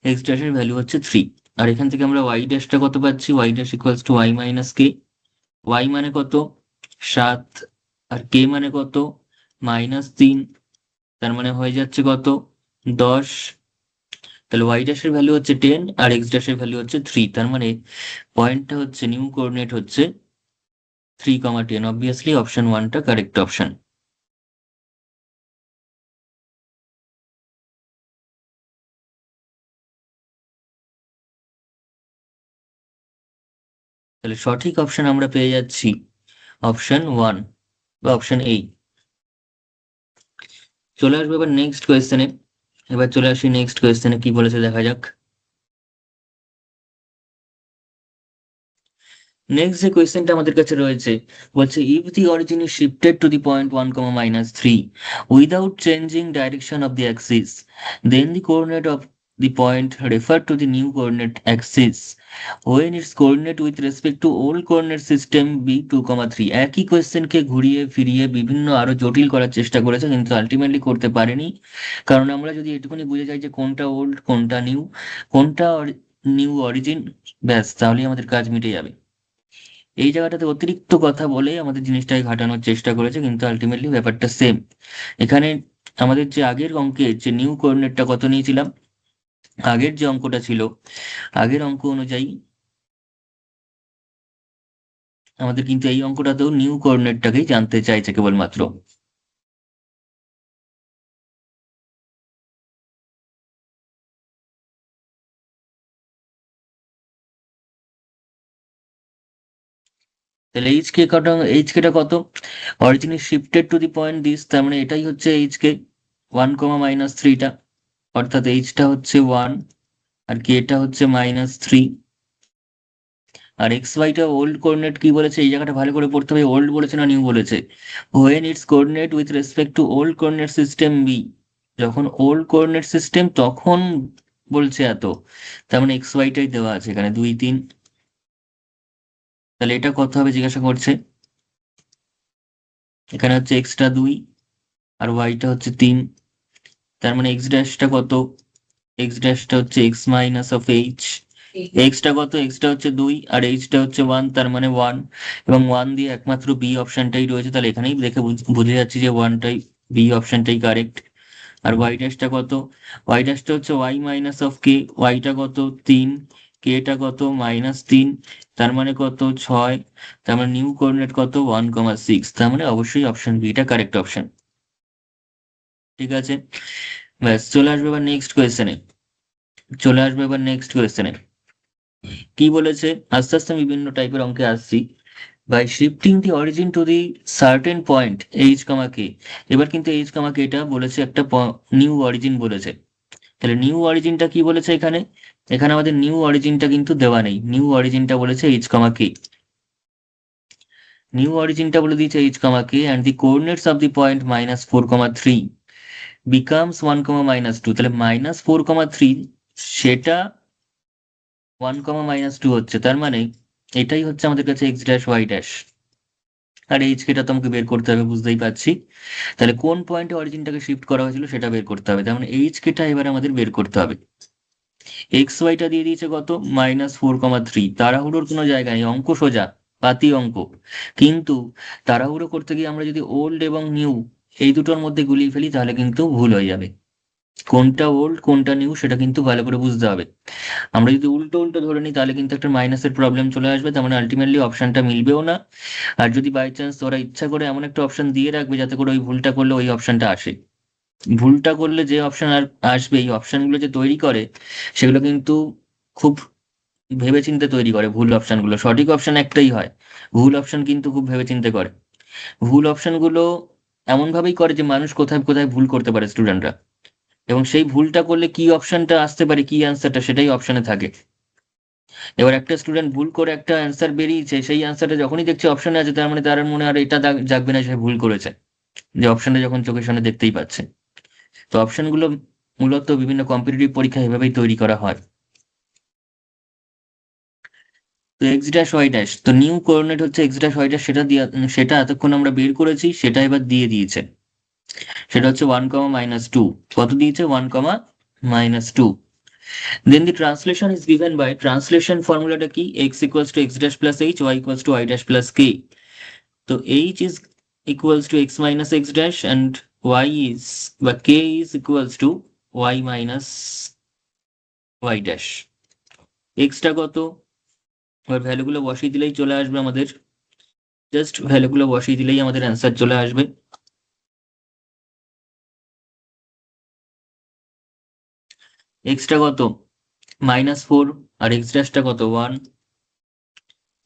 এক্স ড্যাশের ভ্যালু হচ্ছে 3। আর এখান থেকে আমরা ওয়াই ড্যাশটা কত পাচ্ছি, y dash equals to y minus k. Y মানে কত, 7, আর কে মানে কত, -3, তার মানে হয়ে যাচ্ছে কত, 10। তাহলে ওয়াই ড্যাশের ভ্যালু হচ্ছে 10 আর এক্স ড্যাশের ভ্যালু হচ্ছে 3, তার মানে পয়েন্টটা হচ্ছে নিউ কোঅর্ডিনেট হচ্ছে 3, 10। অবভিয়াসলি অপশন 1টা কারেক্ট অপশন। তাহলে সঠিক অপশন আমরা পেয়ে যাচ্ছি অপশন 1 বা অপশন এই। চলে আসবো এবার নেক্সট কোয়েশ্চেনে। এবার চলে আসি নেক্সট কোয়েশ্চেনে, কি বলেছে দেখা যাক। নেক্সট যে কোয়েশ্চেনটা আমাদের কাছে রয়েছে, বলছে if the origin is shifted to the point 1, without changing direction of the axis, then the coordinate of the point refer to the new coordinate axis when its coordinate with respect to old coordinate system be 2, 3। একই কোয়েশ্চেনকে ঘুরিয়ে ফিরিয়ে বিভিন্ন আরো জটিল করার চেষ্টা করেছে, কিন্তু আলটিমেটলি করতে পারেনি। কারণ আমরা যদি এটুকুনি বুঝে যাই যে কোনটা ওল্ড কোনটা নিউ, কোনটা নিউ অরিজিন, ব্যাস তাহলেই আমাদের কাজ মিটে যাবে। এই জায়গাটাতে অতিরিক্ত কথা বলে আমাদের জিনিসটাকে ঘাটানোর চেষ্টা করেছে, কিন্তু আলটিমেটলি ব্যাপারটা সেম। এখানে আমাদের যে আগের অঙ্কের যে নিউ কোঅর্ডিনেটটা কত নিয়েছিলাম, আগের যে অঙ্কটা ছিল, আগের অঙ্ক অনুযায়ী আমাদের কিন্তু এই অঙ্কটাতেও নিউ কোঅর্ডিনেটটাকেই জানতে চাইছে কেবলমাত্র। তাহলে এইচ কে টা কত, origin is shifted to the point this, তার মানে এটাই হচ্ছে এইচ কে 1, -3টা, অর্থাৎ এইচটা হচ্ছে 1 আর কেটা হচ্ছে -3। আর এক্স ওয়াইটা ওল্ড কোঅর্ডিনেট কি বলেছে, এই জায়গাটা ভালো করে পড়তে হবে, ওল্ড বলেছে না নিউ বলেছে। When its coordinate with respect to old coordinate system be, যখন ওল্ড কোঅর্ডিনেট সিস্টেম তখন বলছে এত, তার মানে এক্স ওয়াইটাই দেওয়া আছে এখানে 2, 3। তাহলে এটা কত হবে জিজ্ঞাসা করছে, এখানে হচ্ছে এক্সটা 2 আর ওয়াইটা হচ্ছে 3, তার মানে এক্স ড্যাশটা কত, এক্স ড্যাশটা হচ্ছে x minus of H. Extra কত, এক্সটা হচ্ছে 2 আর এইচটা হচ্ছে 1, তার মানে 1, এবং 1 দিয়ে একমাত্র বি অপশনটাই রয়েছে, তাহলে এখানেই দেখে বুঝে যাচ্ছি যে 1টাই, বি অপশনটাই কারেক্ট। আর ওয়াই ড্যাশটা কত, ওয়াই ড্যাশটা হচ্ছে ওয়াই মাইনাস অফ কে, ওয়াইটা কত 3, কেটা কত -3, তার মানে কত 6, তার মানে নিউ কোঅর্ডিনেট কত 1, 6, তার মানে অবশ্যই অপশন বিটা কারেক্ট অপশন। ঠিক আছে, ব্যাস চলে আসবে এবার নেক্সট কোয়েশ্চেনে। কি বলেছে, আস্তে আস্তে আমি বিভিন্ন টাইপের অঙ্কে আসছি। By shifting the origin to the certain point h, এবার কিন্তু এইচ, এটা বলেছে একটা নিউ অরিজিন বলেছে। তাহলে নিউ অরিজিনটা কি বলেছে এখানে, এখানে আমাদের নিউ অরিজিনটা কিন্তু দেওয়া নেই, নিউ অরিজিনটা বলেছে এইচ, নিউ অরিজিনটা বলে দিয়েছে h, k and the coordinates of the point -4, 3 becomes 1, -2, তাহলে -4, 3 সেটা 1, -2 হচ্ছে, তার মানে এটাই হচ্ছে আমাদের কাছে x ড্যাশ y ড্যাশ। আর এইচ কেটা তো আমাকে বের করতে হবে, বুঝতেই পারছি। তাহলে কোন পয়েন্টে অরিজিনটাকে শিফট করা হয়েছিল সেটা বের করতে হবে, তার মানে এইচ কেটা এবার আমাদের বের করতে হবে। এক্স ওয়াইটা দিয়ে দিয়েছে কত, -4, 3। তাড়াহুড়োর কোনো জায়গা নেই, অঙ্ক সোজা, পাতি অঙ্ক। কিন্তু তাড়াহুড়ো করতে গিয়ে আমরা যদি ওল্ড এবং নিউ এই দুটোর মধ্যে গুলিয়ে ফেলি তাহলে কিন্তু ভুল হয়ে যাবে। কোনটা ওল্ড কোনটা নিউ সেটা কিন্তু ভালো করে বুঝতে হবে। আমরা যদি উল্টো উল্টো ধরে নিই তাহলে কিন্তু একটা মাইনাসের প্রবলেম চলে আসবে, তার মানে আলটিমেটলি অপশনটা মিলবেও না। আর যদি বাই চান্স ওরা ইচ্ছা করে এমন একটা অপশন দিয়ে রাখবে যাতে করে ওই ভুলটা করলে ওই অপশনটা আসে, ভুলটা করলে যে অপশন আর আসবে, এই অপশনগুলো যে তৈরি করে সেগুলো কিন্তু খুব ভেবেচিন্তে তৈরি করে। ভুল অপশনগুলো, সঠিক অপশন একটাই হয়, ভুল অপশন কিন্তু খুব ভেবেচিন্তে করে। ভুল অপশনগুলো এমনভাবেই করে যে মানুষ কোথায় কোথায় ভুল করতে পারে স্টুডেন্টরা, এবং সেই ভুলটা করলে কি অপশনটা আসতে পারে, কি অ্যান্সারটা, সেটাই অপশনে থাকে। এবার একটা স্টুডেন্ট ভুল করে একটা অ্যান্সার বেরিয়েছে, সেই অ্যান্সারটা যখনই দেখছে অপশনে আছে, তার মানে তার মনে আর এটা জাগবে না সে ভুল করেছে, যে অপশনটা যখন চোখের সামনে দেখতেই পাচ্ছে। তো অপশনগুলো মূলত বিভিন্ন কম্পিটিটিভ পরীক্ষায় এভাবেই তৈরি করা হয়। তো এক্স ড্যাশ ওয়াই ড্যাশ, তো নিউ কোঅর্ডিনেট হচ্ছে এক্স ড্যাশ ওয়াই ড্যাশ, সেটা এতক্ষণ আমরা বের করেছি, সেটা এবার দিয়ে দিয়েছে। সেটা হচ্ছে 1, -2। কত দিয়েছে, 1, -2। Then the translation is given by, translation ফর্মুলাটা কি, x equals to x dash plus h, y equals to y dash plus k. তো h is equals to x minus x dash and y is বা k is equals to y minus y dash। x টা কত, এবার ভ্যালুগুলো বসিয়ে দিলেই চলে আসবে আমাদের, জাস্ট ভ্যালুগুলো বসিয়ে দিলেই আমাদের অ্যান্সার চলে আসবে। x টা কত, -4, আর x ড্যাশটা কত, 1।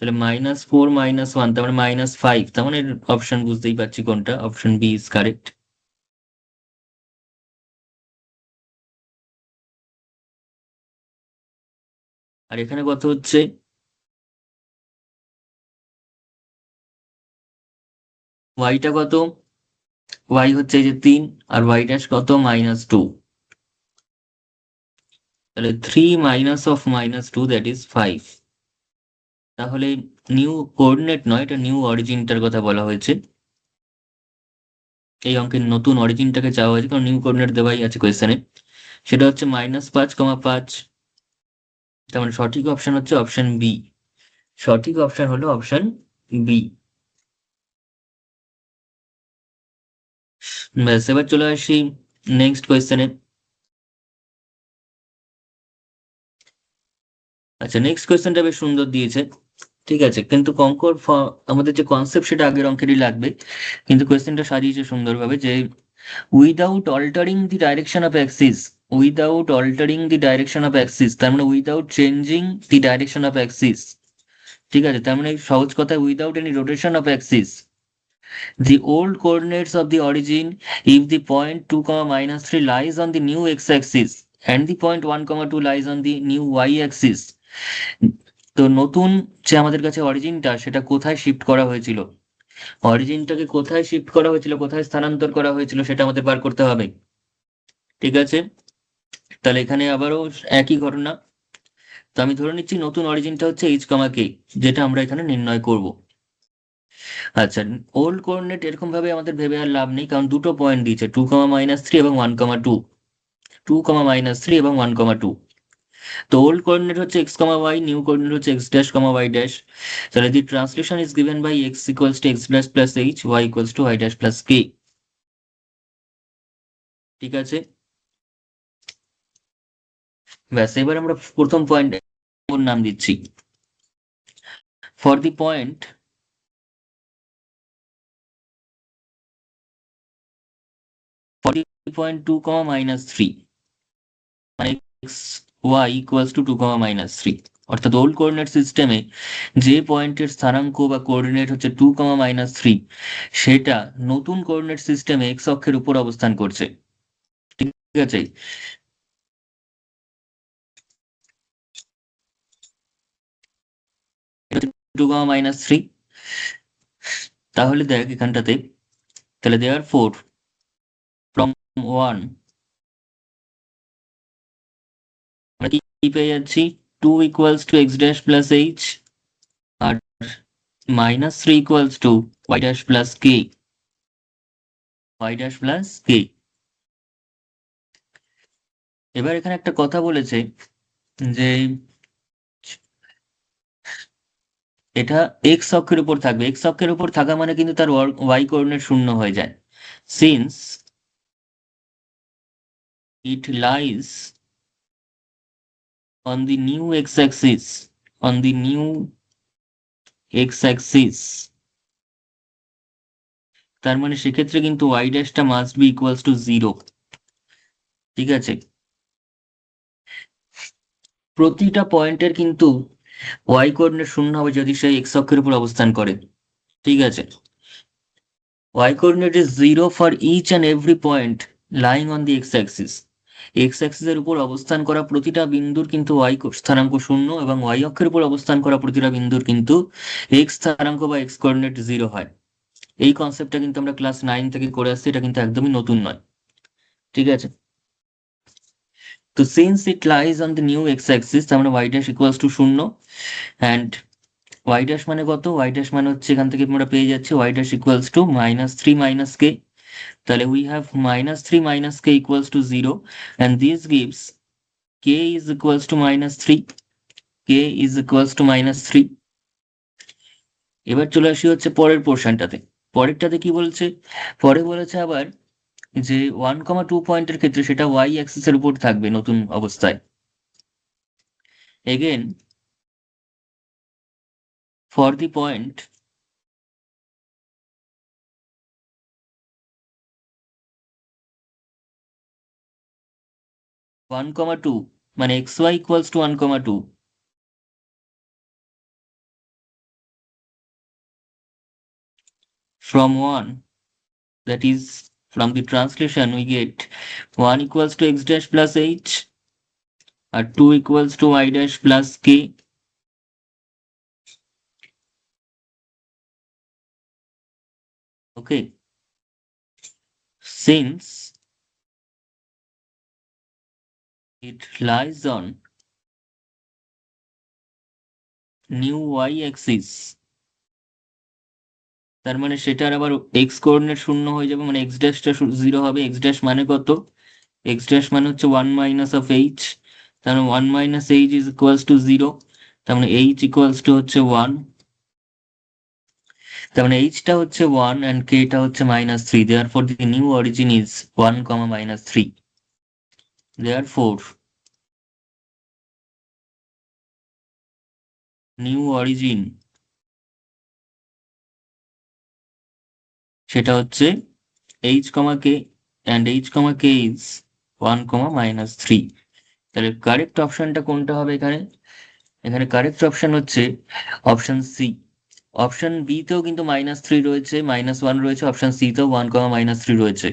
তাহলে -4 - 1, তার মানে -5, তার মানে অপশন বুঝতেই পারছি কোনটা, অপশন বি ইজ কারেক্ট। আর এখানে কত হচ্ছে, y টা কত, y হচ্ছে এই যে 3, আর y ড্যাশ কত, -2। তাহলে 3 মাইনাস অফ -2 দ্যাট ইজ 5। তাহলে নিউ কোঅর্ডিনেট নয়, এটা নিউ অরিজিনটার কথা বলা হয়েছে। এই অঙ্কের নতুন অরিজিনটাকে চাওয়া হয়েছে, কারণ নিউ কোঅর্ডিনেট দেওয়াই আছে কোয়েশ্চেনে। সেটা হচ্ছে -5, 5। তার মানে সঠিক অপশন হচ্ছে অপশন বি। সঠিক অপশন হলো অপশন বি। ব্যাস, এবার চলে আসি নেক্সট কোয়েশ্চেনে। আচ্ছা, নেক্সট কোয়েশ্চেনটা বেশ সুন্দর দিয়েছে, ঠিক আছে, কিন্তু আমাদের যে কনসেপ্ট সেটা আগের অঙ্কেরই লাগবে। কিন্তু কোয়েশ্চেনটা সাজিয়েছে সুন্দরভাবে যে without altering the direction of axis, without altering the direction of axis, তার মানে without changing the direction of axis, ঠিক আছে, তার মানে সহজ কথায় without any rotation of axis, the old coordinates of the origin if the point 2, -3 lies on the new x axis and the point 1, 2 lies on the new y axis. তো নতুন যে আমাদের কাছে অরিজিনটা, সেটা কোথায় শিফট করা হয়েছিল, অরিজিনটাকে কোথায় শিফট করা হয়েছিল, কোথায় স্থানান্তর করা হয়েছিল, সেটা আমাদের বার করতে হবে, ঠিক আছে। তাহলে এখানে আবারও একই ঘটনা। তো আমি ধরে নিচ্ছি নতুন অরিজিনটা হচ্ছে h, k, যেটা আমরা এখানে নির্ণয় করব। আচ্ছা, ওল্ড কোঅর্ডিনেট এরকম ভাবে আমাদের ভেবে আর লাভ নেই, কারণ দুটো পয়েন্ট দিয়েছে, 2, -3 এবং 1, 2। 2, -3 এবং 1, 2। তো ওল্ড কোঅর্ডিনেট হচ্ছে x, y, নিউ কোঅর্ডিনেট হচ্ছে x ড্যাশ, y ড্যাশ। তাহলে the translation is given by x equals to x dash plus h, y equals to y dash plus k। ঠিক আছে, ব্যাস, এবার আমরা প্রথম পয়েন্ট নাম দিচ্ছি। For the point, for the point 2, -3, মানে x, y ইকুয়ালস টু 2, -3, অর্থাৎ ওল্ড কোঅর্ডিনেট সিস্টেমে যে পয়েন্টের স্থানাঙ্ক বা কোঅর্ডিনেট হচ্ছে 2, -3, সেটা নতুন কোঅর্ডিনেট সিস্টেমে এক্স অক্ষের উপর অবস্থান করছে, ঠিক আছে। 2, -3, তাহলে দেখ এখানটাতে, তাহলে দেয়ার ফোর ফ্রম ওয়ান আমরা কি পেয়ে যাচ্ছি, 2 = x' + h, আর -3 = y' + k, y' + k। এবার এখানে একটা কথা বলেছে যে এটা এক্স অক্ষের উপর থাকবে। এক্স অক্ষের উপর থাকা মানে কিন্তু তার ওয়াই কোঅর্ডিনেট শূন্য হয়ে যায়। Since it lies on the new x axis, on the new x axis, তার মানে সেক্ষেত্রে কিন্তু ওয়াই ড্যাশটা মাস্ট বি ইকুয়ালস টু 0। ঠিক আছে, প্রতিটা পয়েন্টের কিন্তু ওয়াই কোঅর্ডিনেট শূন্য হবে যদি সে এক্স অক্ষের উপর অবস্থান করে। ঠিক আছে, y coordinate is 0 for each and every point lying on the x-axis. x-axis এর উপর অবস্থান করা প্রতিটা বিন্দুর কিন্তু স্থানাঙ্ক শূন্য, এবং y অক্ষের উপর অবস্থান করা প্রতিটা বিন্দুর কিন্তু x স্থানাঙ্ক বা x কোঅর্ডিনেট 0 হয়। এই কনসেপ্টটা কিন্তু আমরা ক্লাস 9 থেকে করে আসছি, এটা কিন্তু একদমই নতুন নয়। ঠিক আছে, তো since it lies on the new x-axis, তার মানে y ড্যাশ ইকুয়ালস টু শূন্য, অ্যান্ড y ড্যাশ মানে কত, y ড্যাশ মানে হচ্ছে এখান থেকে আমরা পেয়ে যাচ্ছি y dash equals two -3 - k। তাহলে we have -3 - k equals to 0, and this gives k is equals to -3, k is equals to -3। এবার চলে আসি হচ্ছে পরের পোর্শনটাতে। পরেরটাতে কি বলছে, পরে বলেছে আবার যে 1,2 পয়েন্টের ক্ষেত্রে সেটা y অ্যাক্সিস এর উপর থাকবে নতুন অবস্থায়। Again for the point one comma two, মানে xy equals to 1,2, from 1, that is from the translation we get 1 equals to x dash plus h, আর 2 equals to y dash plus k। Okay, since it lies on new y axis, তার মানে সেটার আবার x কোঅর্ডিনেট শূন্য হয়ে যাবে, মানে x ড্যাশটা 0 হবে। x ড্যাশ মানে কত, x ড্যাশ মানে হচ্ছে 1 মাইনাস অফ h, তার মানে 1 minus h is equals to 0, তার মানে h ইকুয়ালস টু হচ্ছে 1, তার মানে h টা হচ্ছে 1 and k টা হচ্ছে -3, therefore the new origin is 1, -3, therefore new origin সেটা হচ্ছে h, k, and h, k is 1, -3। তাহলে কারেক্ট অপশনটা কোনটা হবে এখানে, এখানে কারেক্ট অপশন হচ্ছে অপশন সি। অপশন বি তেও কিন্তু -3 রয়েছে, -1 রয়েছে, অপশন সি তেও 1, -3 রয়েছে।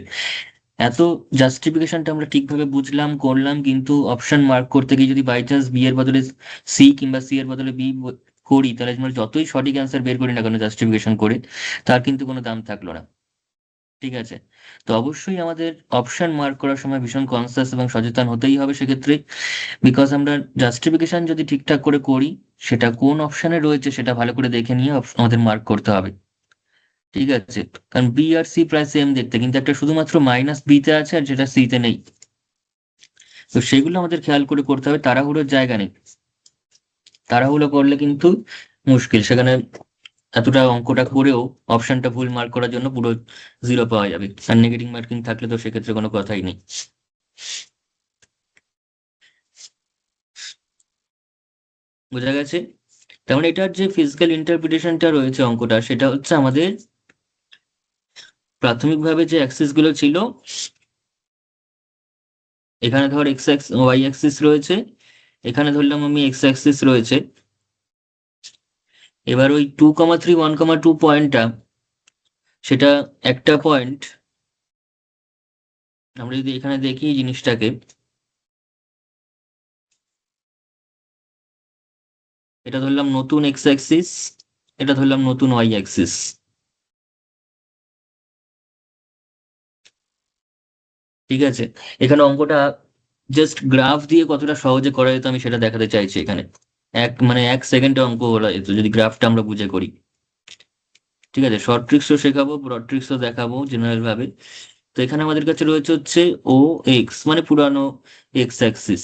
এত জাস্টিফিকেশনটা আমরা ঠিকভাবে বুঝলাম, করলাম, কিন্তু অপশন মার্ক করতে গিয়ে যদি বাই চান্স বি এর বদলে সি কিংবা সি এর বদলে বি করি, তাহলে আমরা যতই সঠিক অ্যান্সার বের করি না কেন জাস্টিফিকেশন করে, তার কিন্তু কোনো দাম থাকলো না। ঠিক আছে, তো অবশ্যই আমাদের অপশন মার্ক করার সময় ভীষণ কনসাস এবং সচেতন হতেই হবে সেক্ষেত্রে, বিকজ আমরা জাস্টিফিকেশন যদি ঠিকঠাক করে করি, সেটা কোন অপশনে রয়েছে সেটা ভালো করে দেখে নিয়ে আমাদের মার্ক করতে হবে। ঠিক আছে, কারণ বি আর সি প্রায় সেম দেখতে, কিন্তু একটা শুধুমাত্র মাইনাস বি তে আছে আর যেটা সি তে নেই। তো সেগুলো আমাদের খেয়াল করে করতে হবে, তাড়াহুড়োর জায়গা নেই। তাড়াহুড়ো করলে কিন্তু মুশকিল, সেখানে এতটা অঙ্কটা করেও অপশনটা ভুল মার্ক করার জন্য পুরো 0 পাওয়া যাবে, আর নেগেটিভ মার্কিং থাকলে তো সেক্ষেত্রে কোনো কথাই নেই। বোঝা গেছে, তেমন এটার যে ফিজিক্যাল ইন্টারপ্রিটেশনটা রয়েছে অঙ্কটা, সেটা হচ্ছে আমাদের প্রাথমিকভাবে যে অ্যাক্সিস গুলো ছিল, এখানে ধর এক্স ওয়াই অ্যাক্সিস রয়েছে, এখানে ধরলাম আমি এক্স অ্যাক্সিস রয়েছে। এবার ওই 2,3 1,2 পয়েন্টটা, সেটা একটা পয়েন্ট, আমরা যদি এখানে দেখি জিনিসটাকে, এটা ধরলাম নতুন এক্স অ্যাক্সিস, এটা ধরলাম নতুন ওয়াই অ্যাক্সিস। ঠিক আছে, এখানে অঙ্কটা জাস্ট গ্রাফ দিয়ে কতটা সহজে করা যেত আমি সেটা দেখাতে চাইছি এখানে। মানে 1 সেকেন্ডে অঙ্ক বলা যেত যদি গ্রাফটা আমরা বুঝে করি। ঠিক আছে, শর্ট ট্রিক্সও শেখাবো, ব্রড ট্রিক্সও দেখাবো জেনারেল ভাবে। তো এখানে আমাদের কাছে রয়েছে হচ্ছে ও এক্স, মানে পুরানো এক্স অ্যাক্সিস,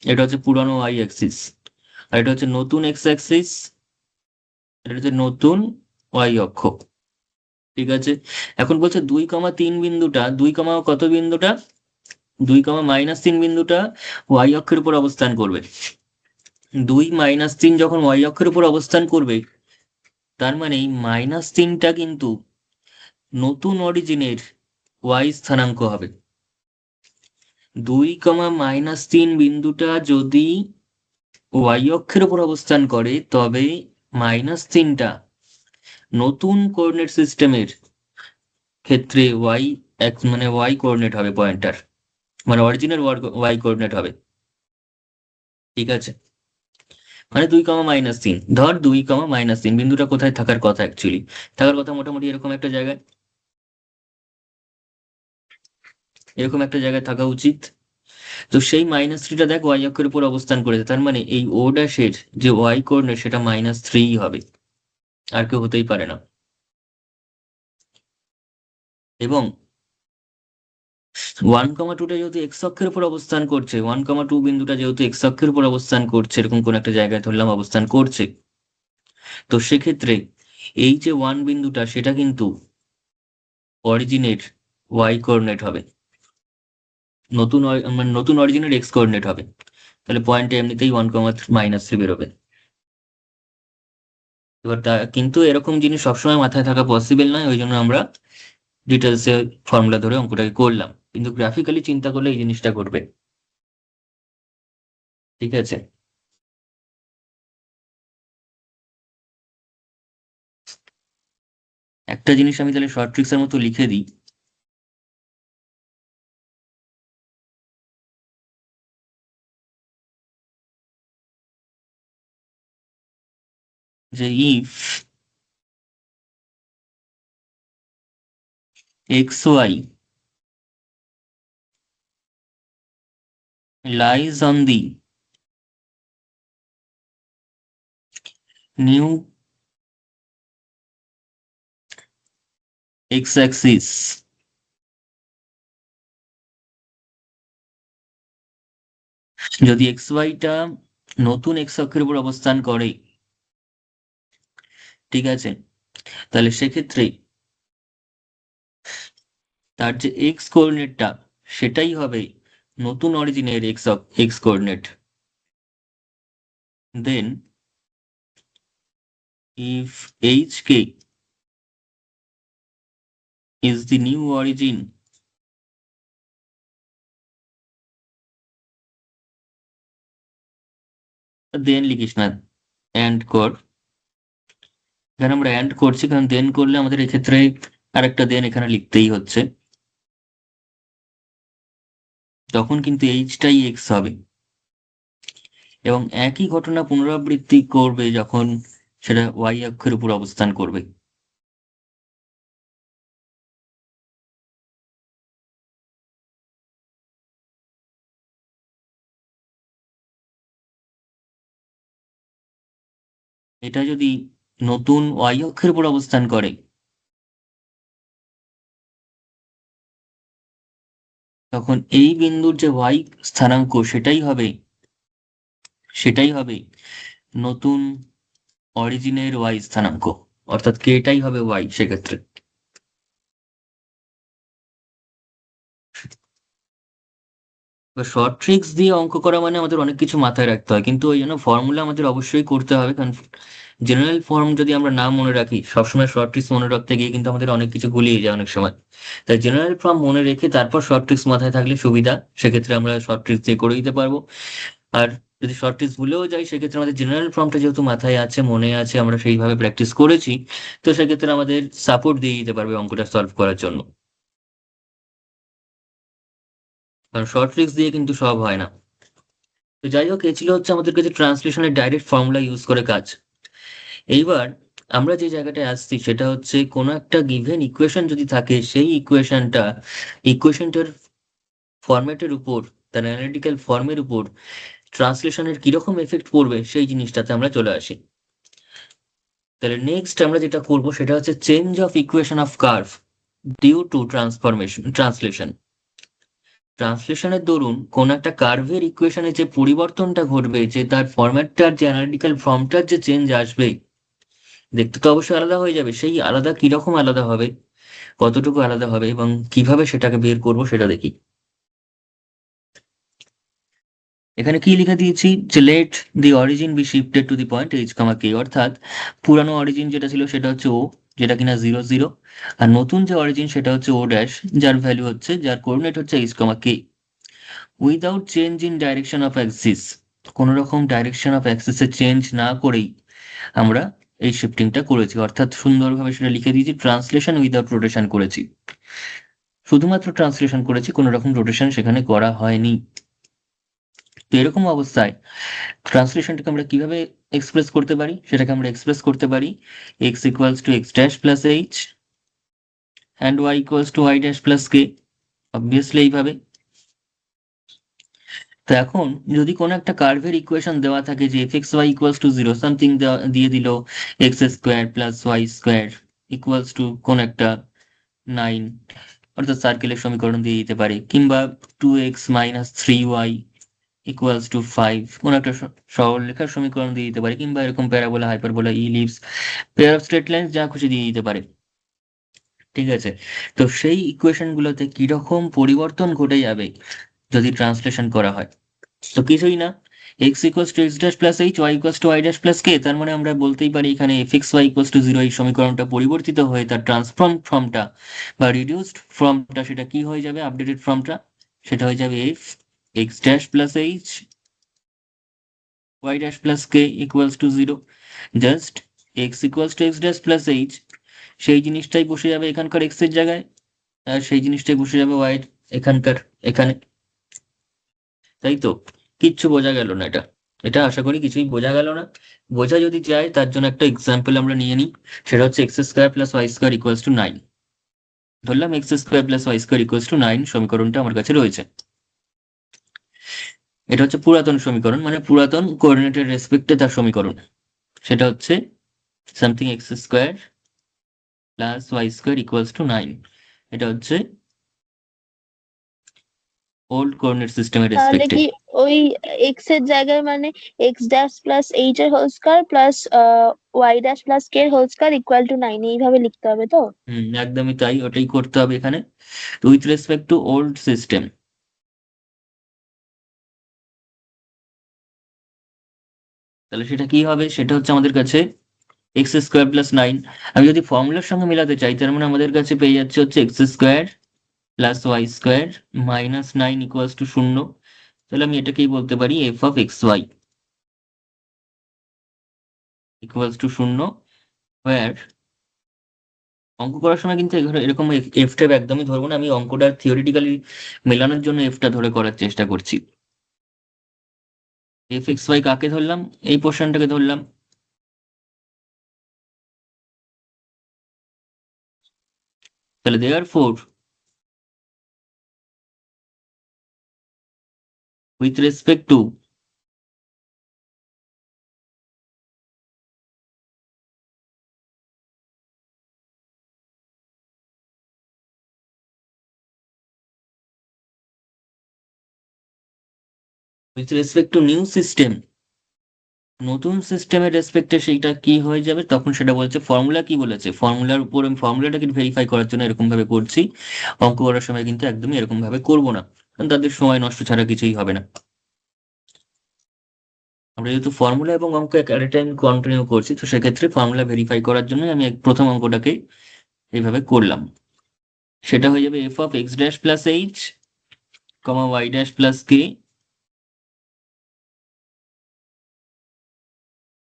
এটা হচ্ছে পুরানো ওয়াই অ্যাক্সিস, আর এটা হচ্ছে নতুন এক্স অ্যাক্সিস, এটা হচ্ছে নতুন ওয়াই অক্ষ। ঠিক আছে, এখন বলছে 2,3 বিন্দুটা, 2, কত বিন্দুটা, 2, -3 বিন্দুটা ওয়াই অক্ষের উপর অবস্থান করবে। 2, -3 যখন ওয়াই অক্ষের উপর অবস্থান করবে, তার মানে এই -3টা কিন্তু নতুন অরিজিনের ওয়াই স্থানাঙ্ক হবে। 2, -3 বিন্দুটা যদি ওয়াই অক্ষের উপর অবস্থান করে, তবে -3টা নতুন কোঅর্ডিনেট সিস্টেমের ক্ষেত্রে ওয়াই এক্স, মানে ওয়াই কোঅর্ডিনেট হবে পয়েন্টার, মানে অরিজিনাল ওয়াই কোঅর্ডিনেট হবে। ঠিক আছে, মানে 2, -3, ধর 2, -3 বিন্দুটা কোথায় থাকার কথা, অ্যাকচুয়ালি থাকার কথা মোটামুটি এরকম একটা জায়গায়, এরকম একটা জায়গায় থাকা উচিত। তো সেই -3টা দেখ ওয়াই অক্ষের উপর অবস্থান করেছে, তার মানে এই ও ড্যাশের যে ওয়াই কোঅর্ডিনেট সেটা -3 হবে, আর কেউ হতেই পারে না। এবং 1,2টা যেহেতু এক্স অক্ষের উপর অবস্থান করছে, 1,2 বিন্দুটা যেহেতু এক্স অক্ষের উপর অবস্থান করছে, এরকম কোন একটা জায়গায় ধরলাম অবস্থান করছে, তো সেক্ষেত্রে এই যে 1 বিন্দুটা সেটা কিন্তু অরিজিনের ওয়াই কোঅর্ডিনেট হবে, মানে নতুন অরিজিনের এক্স কোঅর্ডিনেট হবে। তাহলে পয়েন্টে এমনিতেই 1,-3 বেরোবে। এবার কিন্তু এরকম জিনিস সবসময় মাথায় থাকা পসিবল নয়, ওই জন্য আমরা ডিটেলসে ফর্মুলা ধরে অঙ্কটাকে করলাম, কিন্তু গ্রাফিক্যালি চিন্তা করলে এই জিনিসটা করবে। ঠিক আছে, একটা জিনিস আমি তাহলে শর্ট ট্রিক্সের মতো লিখে দিই, যে if x y lies on the new x-axis, যদি এক্স ওয়াইটা নতুন এক্স অক্ষের উপর অবস্থান করে, ঠিক আছে, তাহলে সেক্ষেত্রে তার যে এক্স কোঅর্ডিনেটটা সেটাই হবে নতুন অরিজিনের x coordinate. Then if h k is the new origin, then লিখিস না, অ্যান্ড কর। এখানে আমরা অ্যান্ড করছি কারণ দেন করলে আমাদের এক্ষেত্রে আরেকটা দেন এখানে লিখতেই হচ্ছে, তখন কিন্তু এইচটাই এক্স হবে। এবং একই ঘটনা পুনরাবৃত্তি করবে যখন সেটা ওয়াই অক্ষের উপর অবস্থান করবে। এটা যদি নতুন ওয়াই অক্ষের উপর অবস্থান করে, তখন এই বিন্দুর যে ওয়াই স্থানাঙ্ক সেটাই হবে নতুন অরিজিনের ওয়াই স্থানাঙ্ক, অর্থাৎ কেটাই হবে ওয়াই সেক্ষেত্রে। শর্ট ট্রিক্স দিয়ে অঙ্ক করা মানে আমাদের অনেক কিছু মাথায় রাখতে হয়, কিন্তু ওই জন্য ফর্মুলা আমাদের অবশ্যই করতে হবে, কারণ জেনারেল ফর্ম যদি আমরা না মনে রাখি, সবসময় শর্ট ট্রিক্স মনে রাখতে গিয়ে কিন্তু আমাদের অনেক কিছু গুলিয়ে যায় অনেক সময়। তাই জেনারেল ফর্ম মনে রেখে তারপর শর্ট ট্রিক্স মাথায় থাকলে সুবিধা, সেক্ষেত্রে আমরা শর্ট ট্রিক্স দিয়ে করে দিতে পারবো। আর যদি শর্ট ট্রিক্স ভুলেও যাই, সেক্ষেত্রে আমাদের জেনারেল ফর্মটা যেহেতু মাথায় আছে, মনে আছে, আমরা সেইভাবে প্র্যাকটিস করেছি, তো সেক্ষেত্রে আমাদের সাপোর্ট দিয়ে দিতে পারবে অঙ্কটা সলভ করার জন্য। কারণ শর্ট ট্রিক্স দিয়ে কিন্তু সব হয় না। তো যাই হোক, এ ছিল হচ্ছে আমাদের কাছে ট্রান্সলেশনের ডাইরেক্ট ফর্মুলা ইউজ করে কাজ। এইবার আমরা যে জায়গাটায় আসছি সেটা হচ্ছে কোনো একটা গিভেন ইকুয়েশন যদি থাকে, সেই ইকুয়েশনটার ফরম্যাটের উপর, তার অ্যানালিটিক্যাল ফর্মের উপর ট্রান্সলেশনের কিরকম এফেক্ট পড়বে সেই জিনিসটাতে আমরা চলে আসি। তাহলে নেক্সট আমরা যেটা করব সেটা হচ্ছে change of equation of curve due to translation. ট্রান্সলেশনের দরুন কোন একটা কার্ভের ইকুয়েশনে যে পরিবর্তনটা ঘটবে, যে তার ফরম্যাটটার যে অ্যানালিটিক্যাল ফর্মটার যে চেঞ্জ আসবে, দেখতে তো অবশ্যই আলাদা হয়ে যাবে। সেই আলাদা কিরকম আলাদা হবে, কতটুকু আলাদা হবে এবং কিভাবে সেটাকে বের করব সেটা দেখি। এখানে কি লিখে দিয়েছি যে let the origin be shifted to the point h comma k, অর্থাৎ পুরানো অরিজিন যেটা ছিল সেটা হচ্ছে ও, যেটা কিনা 0 0, আর নতুন যে অরিজিন সেটা হচ্ছে ও ড্যাশ, যার ভ্যালু হচ্ছে, যার কোঅর্ডিনেট হচ্ছে h comma k, without change in direction of Axis. কোনো রকম ডাইরেকশন অফ অ্যাক্সিসে চেঞ্জ না করেই আমরা এই শিফটিংটা করেছি, অর্থাৎ সুন্দরভাবে সেটা লিখে দিয়েছি ট্রান্সলেশন উইদাউট রোটেশন করেছি, শুধুমাত্র ট্রান্সলেশন করেছি, কোনো রকম রোটেশন সেখানে করা হয়নি। তো এরকম অবস্থায় ট্রান্সলেশনটাকে আমরা কিভাবে এক্সপ্রেস করতে পারি, সেটাকে আমরা এক্সপ্রেস করতে পারি x equals to x dash plus h and y equals to y dash plus k, obviously এইভাবে। তো এখন যদি কোনো একটা কার্ভের ইকুয়েশন দেওয়া থাকে যে f x y equals to 0 something দিয়ে দিল x square plus y square equals to কোন একটা 9, অর্থাৎ সার্কেলের সমীকরণ দিয়ে দিতে পারে, কিংবা 2x minus 3y equals to 5 কোন একটা সরলরেখার সমীকরণ দিয়ে দিতে পারে, কিংবা এরকম parabola, hyperbola, ellipse, pair of straight lines যা খুশি দিয়ে দিতে পারে। ঠিক আছে, তো সেই ইকুয়েশন গুলোতে কিরকম পরিবর্তন ঘটে যাবে যদি ট্রান্সলেশন করা হয়? তো কিছুই না, x equals to x dash plus h, y equals to y dash plus k, তার মানে আমরা বলতেই পারি এখানে f x y equals to 0 এই সমীকরণটা পরিবর্তিত হয়ে তার ট্রান্সফর্ম ফর্মটা বা রিডিউসড ফর্মটা সেটা কি হয়ে যাবে, আপডেটেড ফর্মটা সেটা হয়ে যাবে f x dash plus h y dash plus k equals to 0। Just x equals to x dash plus h, সেই জিনিসটাই বসে যাবে এখানকার এক্স এর জায়গায়, আর সেই জিনিসটাই বসে যাবে ওয়াই এখানকার এখানে। তাই তো, কিচ্ছু বোঝা গেল না এটা, এটা আশা করি কিছুই বোঝা গেল না। বোঝা যদি যায় তার জন্য একটা এক্সাম্পল আমরা নিয়ে নিই, সেটা হচ্ছে x square plus y square equals to 9। ধরলাম x square plus y square equals to 9 সমীকরণটা আমার কাছে রয়েছে। এটা হচ্ছে পুরাতন সমীকরণ, মানে পুরাতন কোঅর্ডিনেটের রেসপেক্টে তার সমীকরণ। সেটা হচ্ছে something x square plus y square equals to 9। এটা হচ্ছে ওল্ড কোঅর্ডিনেট সিস্টেমের তাহলে রেসপেক্টে। কি ওই এক্স এর জায়গায় মানে এক্স ড্যাশ প্লাস এইচ এর whole square plus y dash plus k এর হোল স্কয়ার ইকুয়াল টু 9 এইভাবে লিখতে হবে তো? একদমই তাই, ওটাই করতে হবে এখানে, with respect to old system. তাহলে সেটা কি হবে, সেটা হচ্ছে আমাদের কাছে এক্স স্কোয়ার প্লাস 9। আমি যদি ফর্মুলার সঙ্গে মেলাতে চাই তার মানে আমাদের কাছে পেয়ে যাচ্ছে হচ্ছে x square plus y square minus 9 equals to 0। তাহলে আমি এটাকেই বলতে পারি f of x y equals to 0, ওয়ার অঙ্ক করার সময় কিন্তু এরকম এফটা একদমই ধরবো না, আমি অঙ্কটা থিওরিটিক্যালি মেলানোর জন্য এফটা ধরে করার চেষ্টা করছি। এফ এক্স ওয়াই কাকে ধরলাম, এই পোর্শনটাকে ধরলাম। তাহলে therefore with respect to new system, নতুন সিস্টেমের রেসপেক্টে সেইটা কি হয়ে যাবে, তখন সেটা বলছে ফর্মুলা কি বলেছে, ফর্মুলার উপর আমি ফর্মুলাটাকে ভেরিফাই করার জন্য এরকম ভাবে করছি। অঙ্ক করার সময় কিন্তু একদমই এরকম ভাবে করবো না, কারণ তাদের সময় নষ্ট ছাড়া কিছুই হবে না। আমরা যেহেতু ফর্মুলা এবং অঙ্ক এক এট টাইম কন্টিনিউ করছি, তো সেক্ষেত্রে ফর্মুলা ভেরিফাই করার জন্য আমি প্রথম অঙ্কটাকে এইভাবে করলাম। সেটা হয়ে যাবে f of x dash plus h comma y dash plus k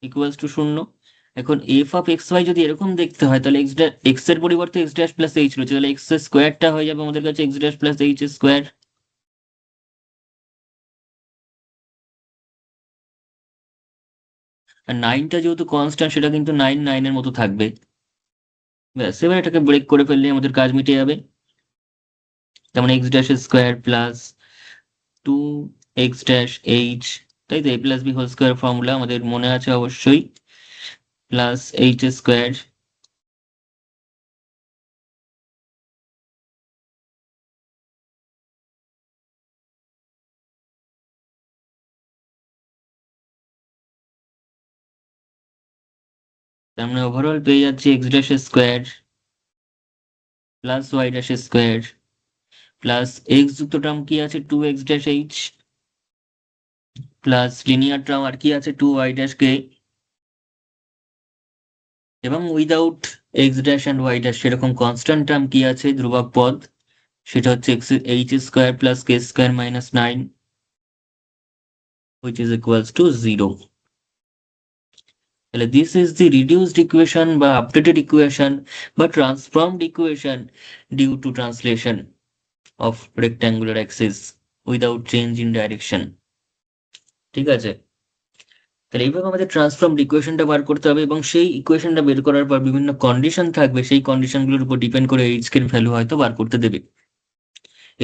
equals to 0। এখন এফ অফ এক্স ওয়াই যদি এরকম দেখতে হয় তাহলে এক্স এর পরিবর্তে এক্স ড্যাশ প্লাস এইচ রয়েছে, তাহলে এক্স স্কোয়ারটা হয়ে যাবে আমাদের কাছে x dash plus h square. আর 9টা যেহেতু কনস্ট্যান্ট সেটা কিন্তু 9 9 এর মতো থাকবে। ব্যাস, এবার এটাকে ব্রেক করে ফেললে আমাদের কাজ মিটে যাবে। যেমন x dash square plus 2x dash h, তাই তো? a plus b whole square formula আমাদের মনে আছে অবশ্যই, প্লাস এইচ স্কোয়ার। তার মানে ওভারঅল পেয়ে যাচ্ছি x dash square plus y dash square plus x যুক্ত টার্ম কি আছে 2x dash h, plus linear term আর কি আছে 2y ড্যাশ কে, এবং without x dash and y dash সেরকম কনস্ট্যান্ট টার্ম কি আছে, ধ্রুবক পদ, সেটা হচ্ছে h square plus k square minus 9, which is equals to 0. তাহলে this is the reduced equation বা আপডেটেড ইকুয়েশন বা transformed equation due to translation of rectangular axis without change in direction. ঠিক আছে, তাহলে এইভাবে আমাদের ট্রান্সফর্মড ইকুয়েশনটা বার করতে হবে, এবং সেই ইকুয়েশনটা বের করার পর বিভিন্ন কন্ডিশন থাকবে, সেই কন্ডিশনগুলোর উপর ডিপেন্ড করে এইচ এর ভ্যালু হয়তো বার করতে দেবে,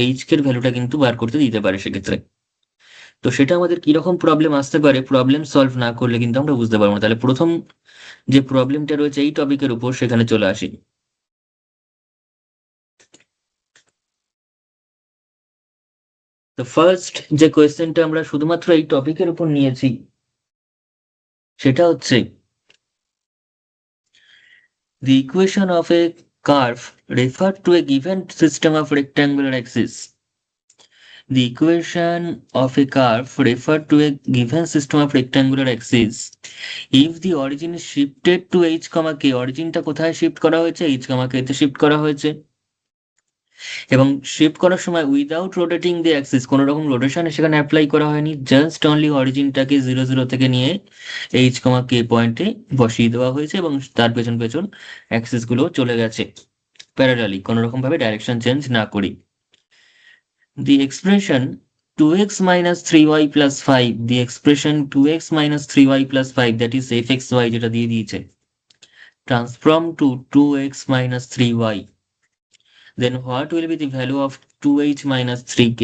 এইচ এর ভ্যালুটা কিন্তু বার করতে দিতে পারে সেক্ষেত্রে। তো সেটা আমাদের কিরকম প্রবলেম আসতে পারে, প্রবলেম সলভ না করলে কিন্তু আমরা বুঝতে পারবো না। তাহলে প্রথম যে প্রবলেমটা রয়েছে এই টপিকের উপর, সেখানে চলে আসি। তো ফার্স্ট যে কোয়েশ্চেনটা আমরা শুধুমাত্র এই টপিকের উপর নিয়েছি সেটা হচ্ছে the equation of a curve referred to a given system of rectangular axis. The equation of a curve referred to a given system of rectangular axis. If the origin is shifted to h, k, অরিজিনটা কোথায় শিফট করা হয়েছে, h, k তে শিফট করা হয়েছে, এবং শিফট করার সময় উইদাউট রোটেটিং দি অ্যাক্সিস, কোনো রকম রোটেশন সেখানে অ্যাপ্লাই করা হয়নি, জাস্ট অনলি অরিজিনটাকে 0 0 থেকে নিয়ে এইচ কমা কে পয়েন্টে বসিয়ে দেওয়া হয়েছে, এবং তার পেছন পেছন অ্যাক্সিস গুলো চলে গেছে প্যারালালি, কোনো রকম ভাবে ডাইরেকশন চেঞ্জ না করি। The expression 2x minus 3y plus 5, the expression 2x minus 3y plus 5, that is fxy, যেটা দিয়ে দিয়েছে, transform to 2x minus 3y, then what will be the value of 2h minus 3k?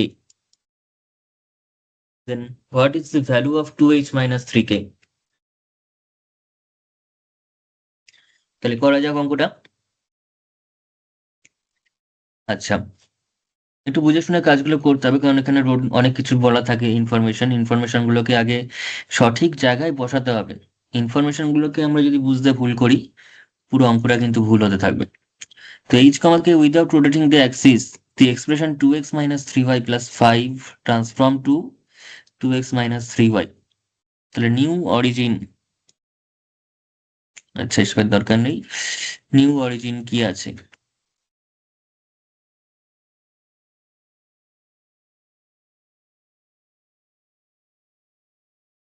Then what is the value of 2h minus 3k? তাহলে করা যাক অঙ্কটা। আচ্ছা, একটু বুঝে শুনে কাজগুলো করতে হবে, কারণ এখানে অনেক কিছু বলা থাকে, ইনফরমেশন গুলোকে আগে সঠিক জায়গায় বসাতে হবে। ইনফরমেশন গুলোকে আমরা যদি বুঝতে ভুল করি, পুরো অঙ্কটা কিন্তু ভুল হতে থাকবে। তো এইচ কমাকে without rotating the axis, the expression 2x minus 3y plus 5 transform to 2x minus 3y. তাহলে নিউ অরিজিন, আচ্ছা এসবের দরকার নেই, নিউ অরিজিন কি আছে,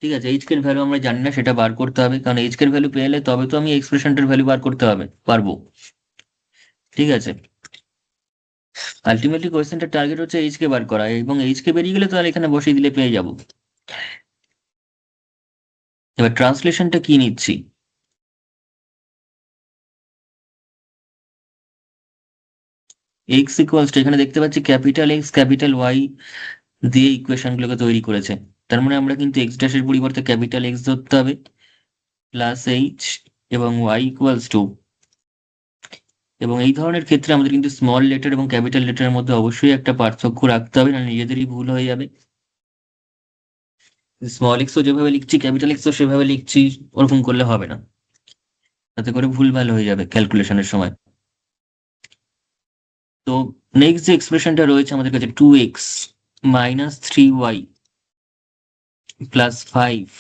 ঠিক আছে, এইচ এর ভ্যালু আমরা জানি না, সেটা বার করতে হবে, কারণ এইচ এর ভ্যালু পেলে তবে তো আমি এক্সপ্রেশনটার ভ্যালু বার করতে পারবো। ঠিক আছে, আলটিমেটলি কোয়েশ্চেনটার টার্গেট হচ্ছে এইচ কে বার করা, এবং এইচ কে বেরিয়ে গেলে তো আর এখানে বসিয়ে দিলে পেয়ে যাব। এবার ট্রান্সলেশনটা কি নিচ্ছি, এক্স ইকুয়ালস টু, এখানে দেখতে পাচ্ছি ক্যাপিটাল এক্স ক্যাপিটাল ওয়াই দিয়ে ইকুয়েশন গুলোকে তৈরি করেছে, তার মানে আমরা কিন্তু এক্স ড্যাশের পরিবর্তে ক্যাপিটাল এক্স ধরতে হবে, প্লাস এইচ, এবং ওয়াই ইকুয়ালস টু, এবং এই ধরনের ক্ষেত্রে আমাদের কিন্তু স্মল লেটার এবং ক্যাপিটাল লেটারের মধ্যে অবশ্যই একটা পার্থক্য রাখতে হবে, না নিজেদেরই ভুল হয়ে যাবে। স্মল এক্সও যেভাবে লিখছি ক্যাপিটাল এক্সও সেভাবে লিখছি, ওরকম করলে হবে না, তাতে করে ভুলভাল হয়ে যাবে ক্যালকুলেশনের সময়। তো নেক্সট যে এক্সপ্রেশনটা রয়েছে আমাদের কাছে 2x minus 3y plus 5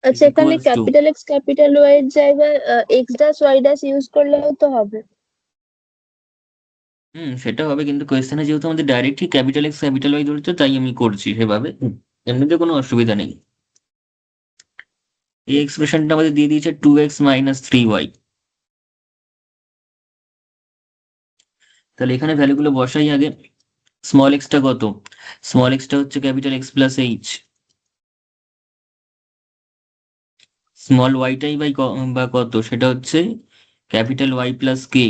আচ্ছা, এখানে equals to, capital x capital Y এর জায়গায় x dash y dash use করলেও তো হবে। সেটা হবে, কিন্তু কোয়েশ্চেনে যেহেতু আমাদের directly capital x capital Y ধরেছে, তাই আমি করছি সেভাবে, এমনিতে কোনো অসুবিধা নেই। এই এক্সপ্রেশনটা আমাদের দিয়ে দিয়েছে 2x minus 3y, তাহলে এখানে ভ্যালুগুলো বসাই আগে। স্মল এক্সটা কত, স্মল এক্সটা হচ্ছে capital x plus h, small ওয়াইটাই বা কত, সেটা হচ্ছে capital y plus k,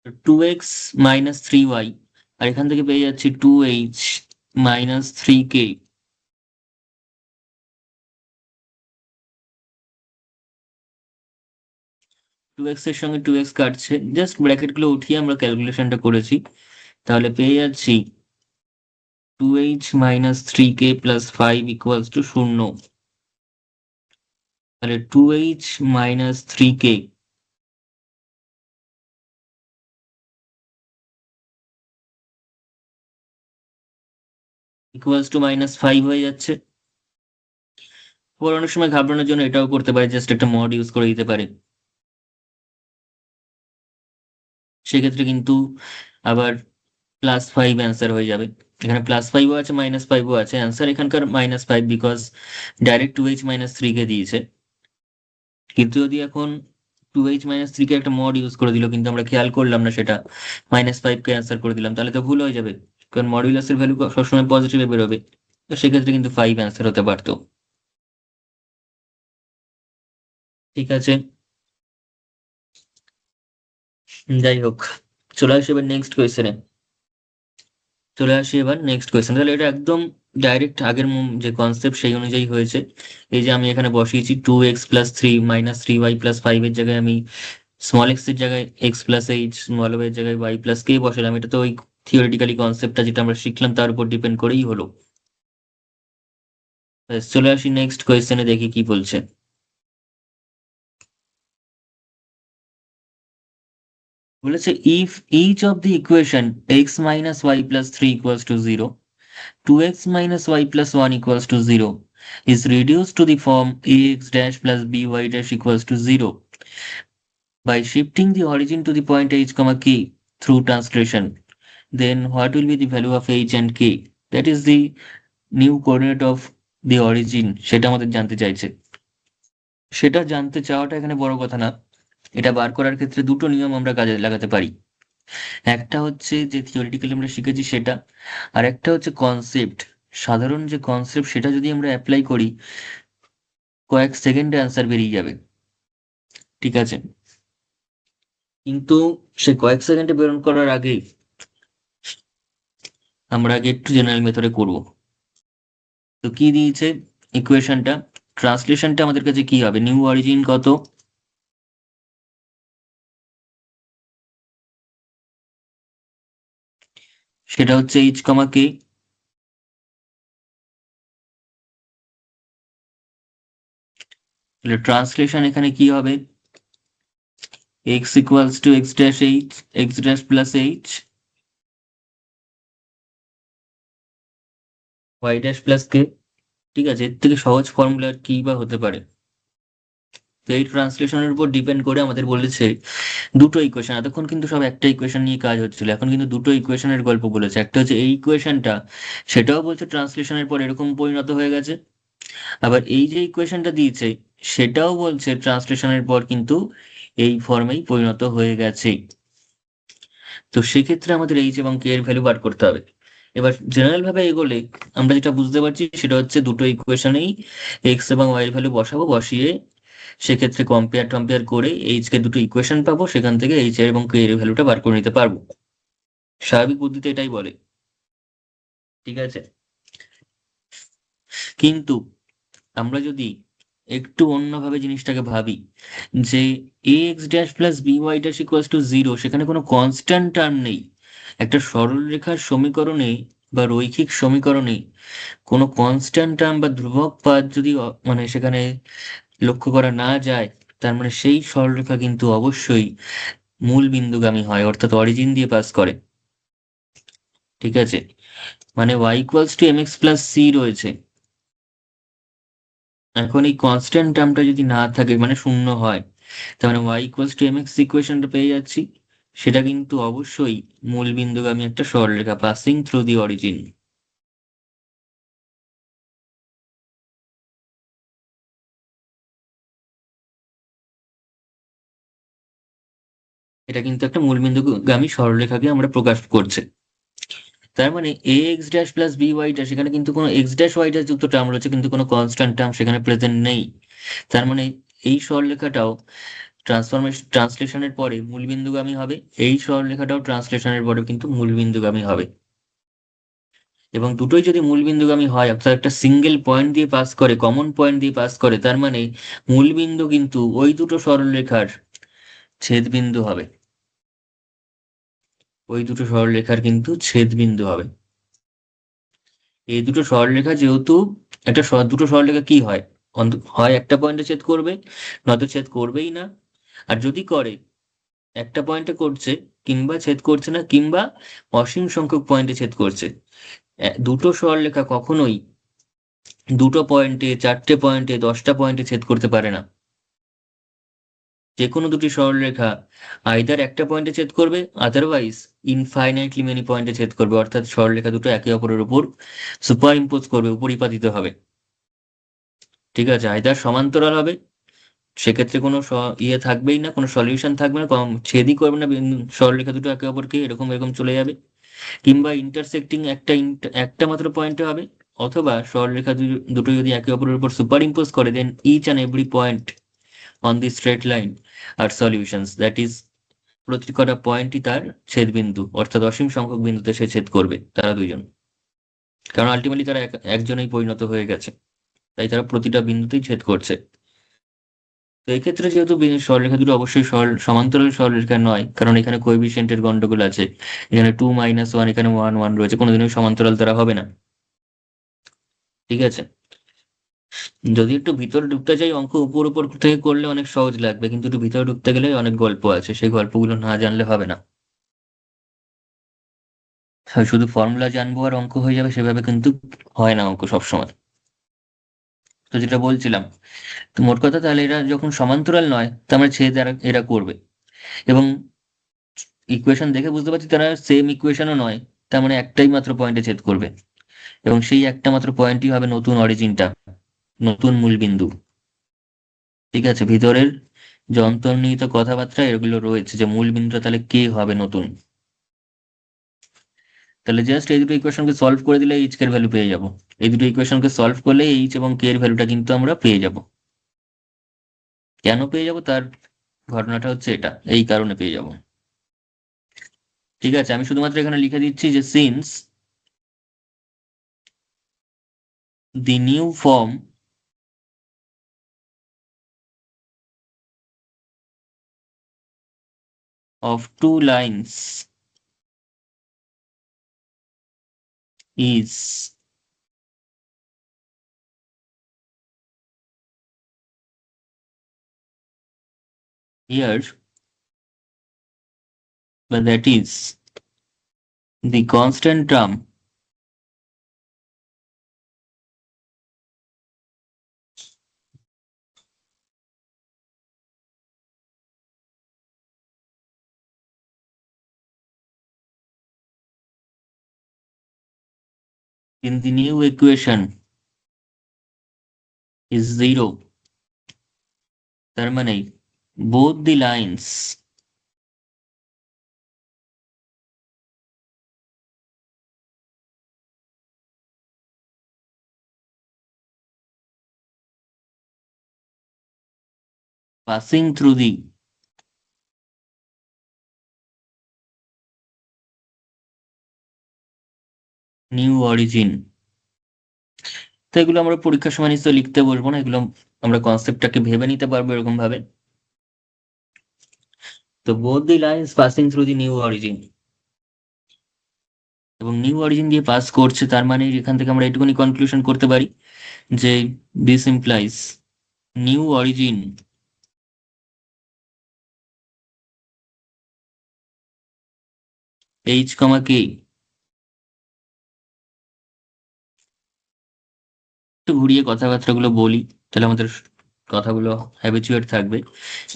2x minus 3y, আর এখান থেকে পেয়ে যাচ্ছি 2h মাইনাস 3k। 2x এর সঙ্গে 2x কাটছে, জাস্ট ব্র্যাকেট গুলো উঠিয়ে আমরা ক্যালকুলেশনটা করেছি, তাহলে পেয়ে যাচ্ছি 2h minus 3k plus 5 equals to 0। তাহলে 2h minus 3k equals to minus 5 হয়ে যাচ্ছে। অনেক সময় ঘাবড়ানোর জন্য এটাও করতে পারে, জাস্ট একটা মড ইউজ করে দিতে পারে, সেক্ষেত্রে কিন্তু আবার প্লাস 5 অ্যান্সার হয়ে যাবে। এখানে প্লাস 5ও আছে মাইনাস 5ও আছে, অ্যান্সার এখানকার minus 5 because direct 2h minus 3কে দিয়েছে। কিন্তু যদি এখন 2h মাইনাস 3কে একটা মড ইউজ করে দিল, কিন্তু আমরা খেয়াল করলাম না সেটা, মাইনাস 5কে অ্যান্সার করে দিলাম, তাহলে তো ভুল হয়ে যাবে, কারণ মডুলাসের ভ্যালু সবসময় পজিটিভে বেরোবে, তো সেক্ষেত্রে কিন্তু 5 অ্যান্সার হতে পারতো। ঠিক আছে, যাই হোক, চলে আসি এবার নেক্সট কোয়েশ্চেনে। তাহলে এটা একদম ডাইরেক্ট আগের যে কনসেপ্ট সেই অনুযায়ী হয়েছে। এই যে আমি এখানে বসিয়েছি 2x plus 3 minus 3y plus 5 এর জায়গায় আমি স্মল এক্স এর জায়গায় x plus h, small y এর জায়গায় y প্লাস কে বসালাম। এটা তো ওই থিওরিটিক্যালি কনসেপ্টটা যেটা আমরা শিখলাম তার উপর ডিপেন্ড করেই হলো। ব্যাস, চলে আসি নেক্সট কোয়েশ্চেনে, দেখি কি বলছে। বলেছে if each of the equation x minus y plus 3 equals to 0, 2x minus y plus 1 equals to 0 is reduced to the form ax dash plus by dash equals to 0 by shifting the origin to the point h comma k through translation. Then what will be the value of h and k? That is the new coordinate of the origin. সেটা আমাদের জানতে চাইছে। সেটা জানতে চাওয়াটা এখানে বড় কথা না, এটা বার করার ক্ষেত্রে দুটো নিয়ম আমরা কাজে লাগাতে পারি। একটা হচ্ছে যে থিওরিটিক্যালি আমরা শিখেছি সেটা, আর একটা হচ্ছে কনসেপ্ট, সাধারণ যে কনসেপ্ট সেটা যদি আমরা অ্যাপ্লাই করি কয়েক সেকেন্ডে অ্যান্সার বেরিয়ে যাবে। ঠিক আছে, কিন্তু সে কয়েক সেকেন্ডে বেরোন করার আগেই আমরা আগে একটু জেনারেল মেথডে করব। তো কি দিয়েছে ইকুয়েশনটা, ট্রান্সলেশনটা আমাদের কাছে কি হবে, নিউ অরিজিন কত, সেটা হচ্ছে এইচ কমা কে। তাহলে ট্রান্সলেশন এখানে কি হবে, x equals to x dash h, x dash plus h, y dash plus k. ঠিক আছে, এর থেকে সহজ ফর্মুলা কি বা হতে পারে। তো এই ট্রান্সলেশনের উপর ডিপেন্ড করে আমাদের বলেছে দুটো ইকুয়েশন, এতক্ষণ কিন্তু সব একটা ইকুয়েশন নিয়ে কাজ হচ্ছিল, এখন কিন্তু দুটো ইকুয়েশনের গল্প বলেছে। একটা হচ্ছে এই ইকুয়েশনটা, সেটাও বলছে ট্রান্সলেশনের পর এরকম পরিণত হয়ে গেছে, আবার এই যে ইকুয়েশনটা দিয়েছে সেটাও বলছে ট্রান্সলেশনের পর কিন্তু এই ফর্মেই পরিণত হয়ে গেছে। তো সেক্ষেত্রে আমাদের এইচ এবং কে এর ভ্যালু বার করতে হবে। এবার জেনারেল ভাবে এগোলে আমরা যেটা বুঝতে পারছি সেটা হচ্ছে দুটো ইকুয়েশনেই এক্স এবং ওয়াই এর ভ্যালু বসাবো, বসিয়ে সেক্ষেত্রে কম্পেয়ার টম্পেয়ার করে এইচ কে দুটো ইকুয়েশন পাবো, সেখান থেকে এইচ এর এবং কে এর ভ্যালুটা বার করে নিতে পারবো। স্বাভাবিক বুদ্ধিতে এটাই বলে। ঠিক আছে, কিন্তু আমরা যদি একটু অন্যভাবে জিনিসটাকে ভাবি, যে a x dash plus b y dash equals to 0, সেখানে কোনো কনস্ট্যান্ট টার্ম নেই। একটা সরলরেখার সমীকরণে বা রৈখিক সমীকরণে কোনো কনস্ট্যান্ট টার্ম বা ধ্রুবক পদ যদি মানে সেখানে লক্ষ্য করা না যায়, তার মানে সেই সরলরেখা কিন্তু অবশ্যই মূল বিন্দুগামী হয়, অর্থাৎ অরিজিন দিয়ে পাস করে। ঠিক আছে, মানে y equals two mx plus c রয়েছে। এখন এই কনস্ট্যান্ট টার্মটা যদি না থাকে, মানে শূন্য হয়, তার মানে y ইকুয়ালস টু mx ইকুয়েশনটা পেয়ে যাচ্ছি, সেটা কিন্তু অবশ্যই মূল বিন্দুগামী একটা সরলরেখা পাসিং থ্রু দি অরিজিন। এটা কিন্তু একটা মূল বিন্দুগামী সরলরেখাকে আমরা প্রকাশ করছে। তার মানে a x dash plus b y dash, এখানে কিন্তু কোনো এক্স ড্যাশ ওয়াই ড্যাশ যুক্ত টার্ম রয়েছে, কিন্তু কোনো কনস্ট্যান্ট টার্ম সেখানে প্রেজেন্ট নেই। তার মানে এই সরলরেখাটাও ট্রান্সলেশনের পরে মূলবিন্দুগামী হবে, এই সরলরেখাটাও ট্রান্সলেশনের পরে কিন্তু মূলবিন্দুগামী হবে। এবং দুটোই যদি মূলবিন্দুগামী হয় অর্থাৎ একটা সিঙ্গেল পয়েন্ট দিয়ে পাস করে, কমন পয়েন্ট দিয়ে পাস করে, তার মানে মূলবিন্দু কিন্তু ওই দুটো সরলরেখার ছেদবিন্দু হবে। ওই দুটো সরলরেখার কিন্তু ছেদবিন্দু হবে। এই দুটো সরলরেখা যেহেতু দুটো সরলরেখা কি হয়, হয় একটা পয়েন্টে ছেদ করবে, নয়তো ছেদ করবেই না। আর যদি করে একটা পয়েন্টে করছে, কিংবা ছেদ করছে না, কিংবা অসীম সংখ্যক পয়েন্টে ছেদ করছে। দুটো সরলরেখা কখনোই দুটো পয়েন্টে, চারটে পয়েন্টে, 10টা পয়েন্টে ছেদ করতে পারে না। যে কোনো দুটি সরলরেখা আইদার একটা পয়েন্টে ছেদ করবে, আদারওয়াইজ ইনফাইনাইটলি মেনি পয়েন্টে ছেদ করবে, অর্থাৎ সরলরেখা দুটো একে অপরের উপর সুপার ইম্পোজ করবে, উপরিপাতিত হবে। ঠিক আছে, আইদার সমান্তরাল হবে, সেক্ষেত্রে কোনো ইয়ে থাকবেই না, কোনো সলিউশন থাকবে না, ছেদই করবে না সরলরেখা দুটো একে অপরকে, এরকম এরকম চলে যাবে। কিংবা ইন্টারসেক্টিং একটা মাত্র পয়েন্টে হবে, অথবা সরলরেখা দুটো যদি একে অপরের উপর সুপার ইম্পোজ করে, then each and every point on the straight line are solutions, that is প্রতি কটা পয়েন্টই তার ছেদবিন্দু, অর্থাৎ অসীম সংখ্যক বিন্দুতে সে ছেদ করবে তারা দুইজন। কারণ আলটিমেটলি তারা একজনেই পরিণত হয়ে গেছে, তাই তারা প্রতিটা বিন্দুতেই ছেদ করছে। তো এক্ষেত্রে যেহেতু সরলরেখা দুটো অবশ্যই সমান্তরাল সরলরেখা নয়, কারণ এখানে কোএফিসিয়েন্টের গন্ডগোল আছে, এখানে 2 - 1, এখানে 1 1 রয়েছে, কোনোদিনই সমান্তরাল তারা হবে না। ঠিক আছে, যদি একটু ভিতরে ঢুকতে চাই, অঙ্ক উপর উপর থেকে করলে অনেক সহজ লাগবে, কিন্তু একটু ভিতরে ঢুকতে গেলে অনেক গল্প আছে, সেই গল্পগুলো না জানলে হবে না। শুধু ফর্মুলা জানবো আর অঙ্ক হয়ে যাবে সেভাবে কিন্তু হয় না অঙ্ক সবসময়। তো যেটা বলছিলাম, তো মোট কথা তাহলে এরা যখন সমান্তরাল নয়, তার মানে ছেদ এরা করবে। এবং ইকুয়েশন দেখে বুঝতে পারছি তারা সেম ইকুয়েশনও নয়, তার মানে একটাই মাত্র পয়েন্টে ছেদ করবে, এবং সেই একটা মাত্র পয়েন্টই হবে নতুন অরিজিনটা, নতুন মূলবিন্দু। ঠিক আছে, ভিতরের যে অন্তর্নিহিত কথাবার্তা এগুলো রয়েছে, যে মূলবিন্দুটা তাহলে কে হবে নতুন। তাহলে জাস্ট এই দুটো ইকুয়েশনকে সলভ করে দিলে এইচ কে এর ভ্যালু পেয়ে যাবো। এই দুটো ইকুয়েশনকে সলভ করলে এইচ এবং কে এর ভ্যালুটা কিন্তু আমরা পেয়ে যাব। কেন পেয়ে যাব তার ঘটনাটা হচ্ছে এটা, এই কারণে পেয়ে যাব। ঠিক আছে, আমি শুধুমাত্র এখানে লিখে দিচ্ছি যে since the new form of two lines is here, but that is the constant term in the new equation is 0. তার মানে both the lines passing through the new origin। তো এগুলো আমরা পরীক্ষার সময় নিশ্চয়ই লিখতে বলবো না, এগুলো আমরা কনসেপ্টটাকে ভেবে নিতে পারবো এরকম ভাবে। তো both the lines passing through the new origin, এবং নিউ অরিজিন দিয়ে পাস করছে, তার মানে এখান থেকে আমরা এটুকুনি কনক্লুশন করতে পারি যে this implies new origin h comma k. একটু ঘুরিয়ে কথাবার্তাগুলো বলি, তাহলে আমাদের কথাগুলো হ্যাবিচুয়েট থাকবে।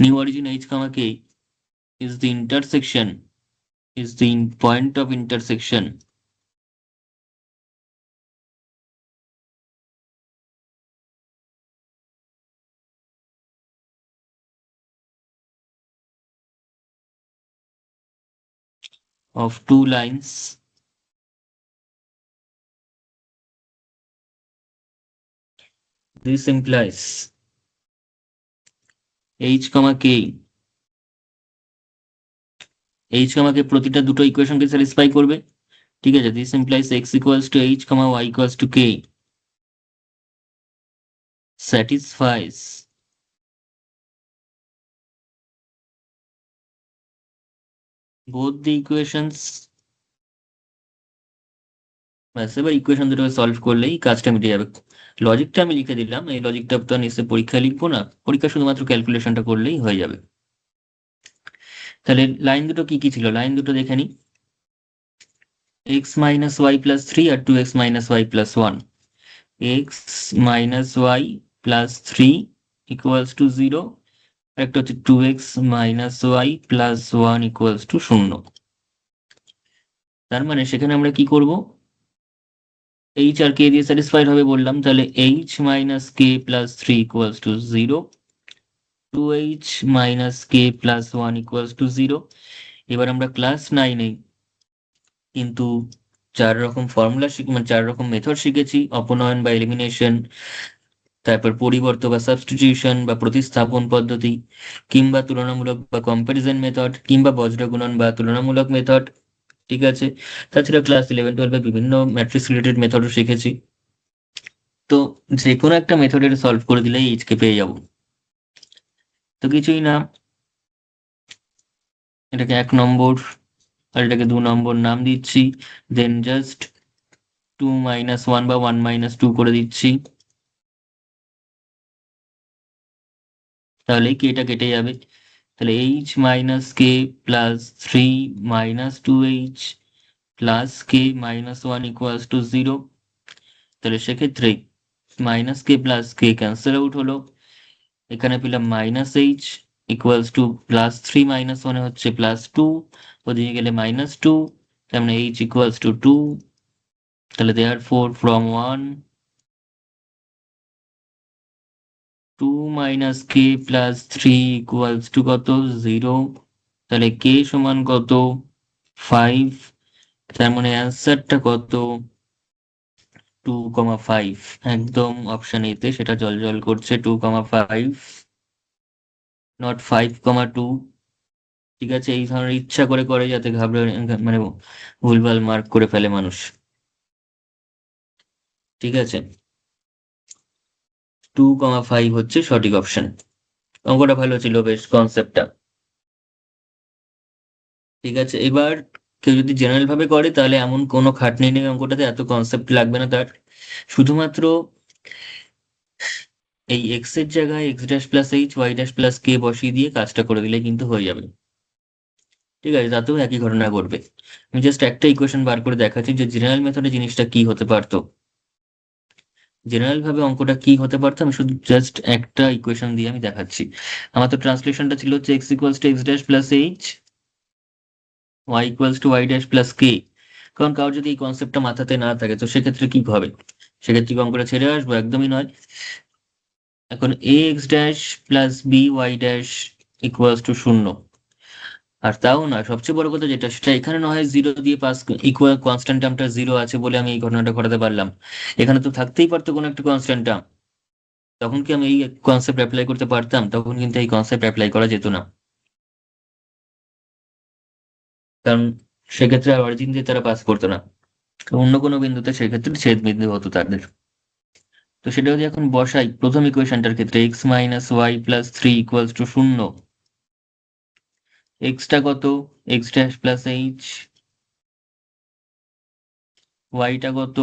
New origin h comma k is the intersection, is the point of intersection of two lines this implies h comma k h আমাকে প্রতিটা দুটো ইকুয়েশনকে স্যাটিসফাই করবে। ঠিক আছে, this implies x equals to h comma y equals to k satisfies both the equations। ব্যাস, এবার ইকুয়েশন দুটোকে সলভ করলেই কাজটা মিটে যাবে। লজিকটা আমি লিখে দিলাম, এই লজিকটা তো নিশ্চয়ই পরীক্ষায় লিখবো না, পরীক্ষা শুধুমাত্র ক্যালকুলেশনটা করলেই হয়ে যাবে। তাহলে লাইন দুটো কি কি ছিল, লাইন দুটো দেখে নি। X minus y plus three আর two x minus y plus one. X minus y plus three equals to zero, একটা হচ্ছে two x minus y plus one equals to শূন্য। তার মানে সেখানে আমরা কি করব, এইচ আর কে দিয়ে স্যাটিসফাইড হবে বললাম, তাহলে h minus k plus three equals to zero, two h minus k plus one equals to zero. এবার আমরা ক্লাস নাইনে কিন্তু চার রকম ফর্মুলা মানে চার রকম মেথড শিখেছি, অপনয়ন বা এলিমিনেশন, তারপর পরিবর্তন বা সাবস্টিটিউশন বা প্রতিস্থাপন পদ্ধতি, কিংবা তুলনামূলক বা কম্প্যারিজন মেথড, কিংবা বজ্রগুণন বা তুলনামূলক মেথড। ঠিক আছে, তাছাড়া ক্লাস 11-12 বিভিন্ন ম্যাট্রিক্স রিলেটেড মেথডও শিখেছি। তো যে কোনো একটা মেথডের সলভ করে দিলেই এইচ কে পেয়ে যাব। তো কিছুই না, এটাকে 1 নম্বর আর এটাকে 2 নম্বর নাম দিচ্ছি, দেন জাস্ট 2 মাইনাস 1 বা 1 মাইনাস 2 করে দিচ্ছি, তাহলে কি এটা কেটে যাবে। তাহলে h minus k plus three minus two h plus k minus one equals to zero. তাহলে সেক্ষেত্রে minus k plus k cancel out হলো, এখানে পেলাম minus h equals to plus three minus ওয়ানে হচ্ছে প্লাস টু, ওদিকে গেলে মাইনাস টু, তার মানে এইচ ইকুয়ালস টু টু। তাহলে therefore from one two minus k plus three equals to কত, জিরো। তাহলে কে সমান কত, ফাইভ। তার মানে অ্যান্সারটা কত, 2,5। একদম অপশন এতে সেটা জল করছে, 2,5, নট 5,2। ঠিক আছে, এই ধরনের ইচ্ছা করে করে যাতে ঘাবড়ে মানে ভুলভাল মার্ক করে ফেলে মানুষ। ঠিক আছে, 2,5 হচ্ছে সঠিক অপশন। অঙ্কটা ভালো ছিল বেশ, কনসেপ্টটা। ঠিক আছে, এবার কেউ যদি জেনারেল ভাবে করে তাহলে এমন কোনো খাটনি নেই অঙ্কটাতে, এত কনসেপ্ট লাগবে না তার, শুধুমাত্র এই এক্স এর জায়গায় x dash plus h y dash plus k বসিয়ে দিয়ে কাজটা করে দিলে কিন্তু হয়ে যাবে। ঠিক আছে, তাতেও একই ঘটনা ঘটবে। আমি জাস্ট একটা ইকুয়েশন বার করে দেখাচ্ছি যে জেনারেল মেথডে জিনিসটা কি হতে পারতো। জেনারেল ভাবে অঙ্কটা কি হতে পারতো আমি শুধু জাস্ট একটা ইকুয়েশন দিয়ে আমি দেখাচ্ছি। আমার তো ট্রান্সলেশনটা ছিল হচ্ছে x equals to x dash plus h y equals to y dash plus k. কারণ কারোর যদি এই কনসেপ্টটা মাথাতে না থাকে তো সেক্ষেত্রে কি হবে, সেক্ষেত্রে কি অঙ্কটা ছেড়ে আসবো, একদমই নয়। এখন a x dash plus b y dash equals to শূন্য। আর তাও না, সবচেয়ে বড় কথা যেটা সেটা এখানে না হয় জিরো দিয়ে পাস ইকুয়াল কনস্ট্যান্ট টার্মটা জিরো আছে বলে আমি এই ঘটনাটা ঘটাতে পারলাম, এখানে তো থাকতেই পারতো কোনো একটা কনস্ট্যান্ট টার্ম, তখন কি আমি এই কনসেপ্ট অ্যাপ্লাই করতে পারতাম, তখন কিন্তু এই কনসেপ্ট অ্যাপ্লাই করা যেত না, কারণ সেক্ষেত্রে আর অরিজিন দিয়ে তারা পাস করতো না, তো অন্য কোনো বিন্দুতে সেক্ষেত্রে ছেদ বিন্দু হতো তাদের। তো সেটা যদি এখন বসাই প্রথম ইকুয়েশনটার ক্ষেত্রে x minus y plus three equals to শূন্য, এক্সটা কত, এক্স ড্যাশ প্লাস এইচ, ওয়াইটা কত,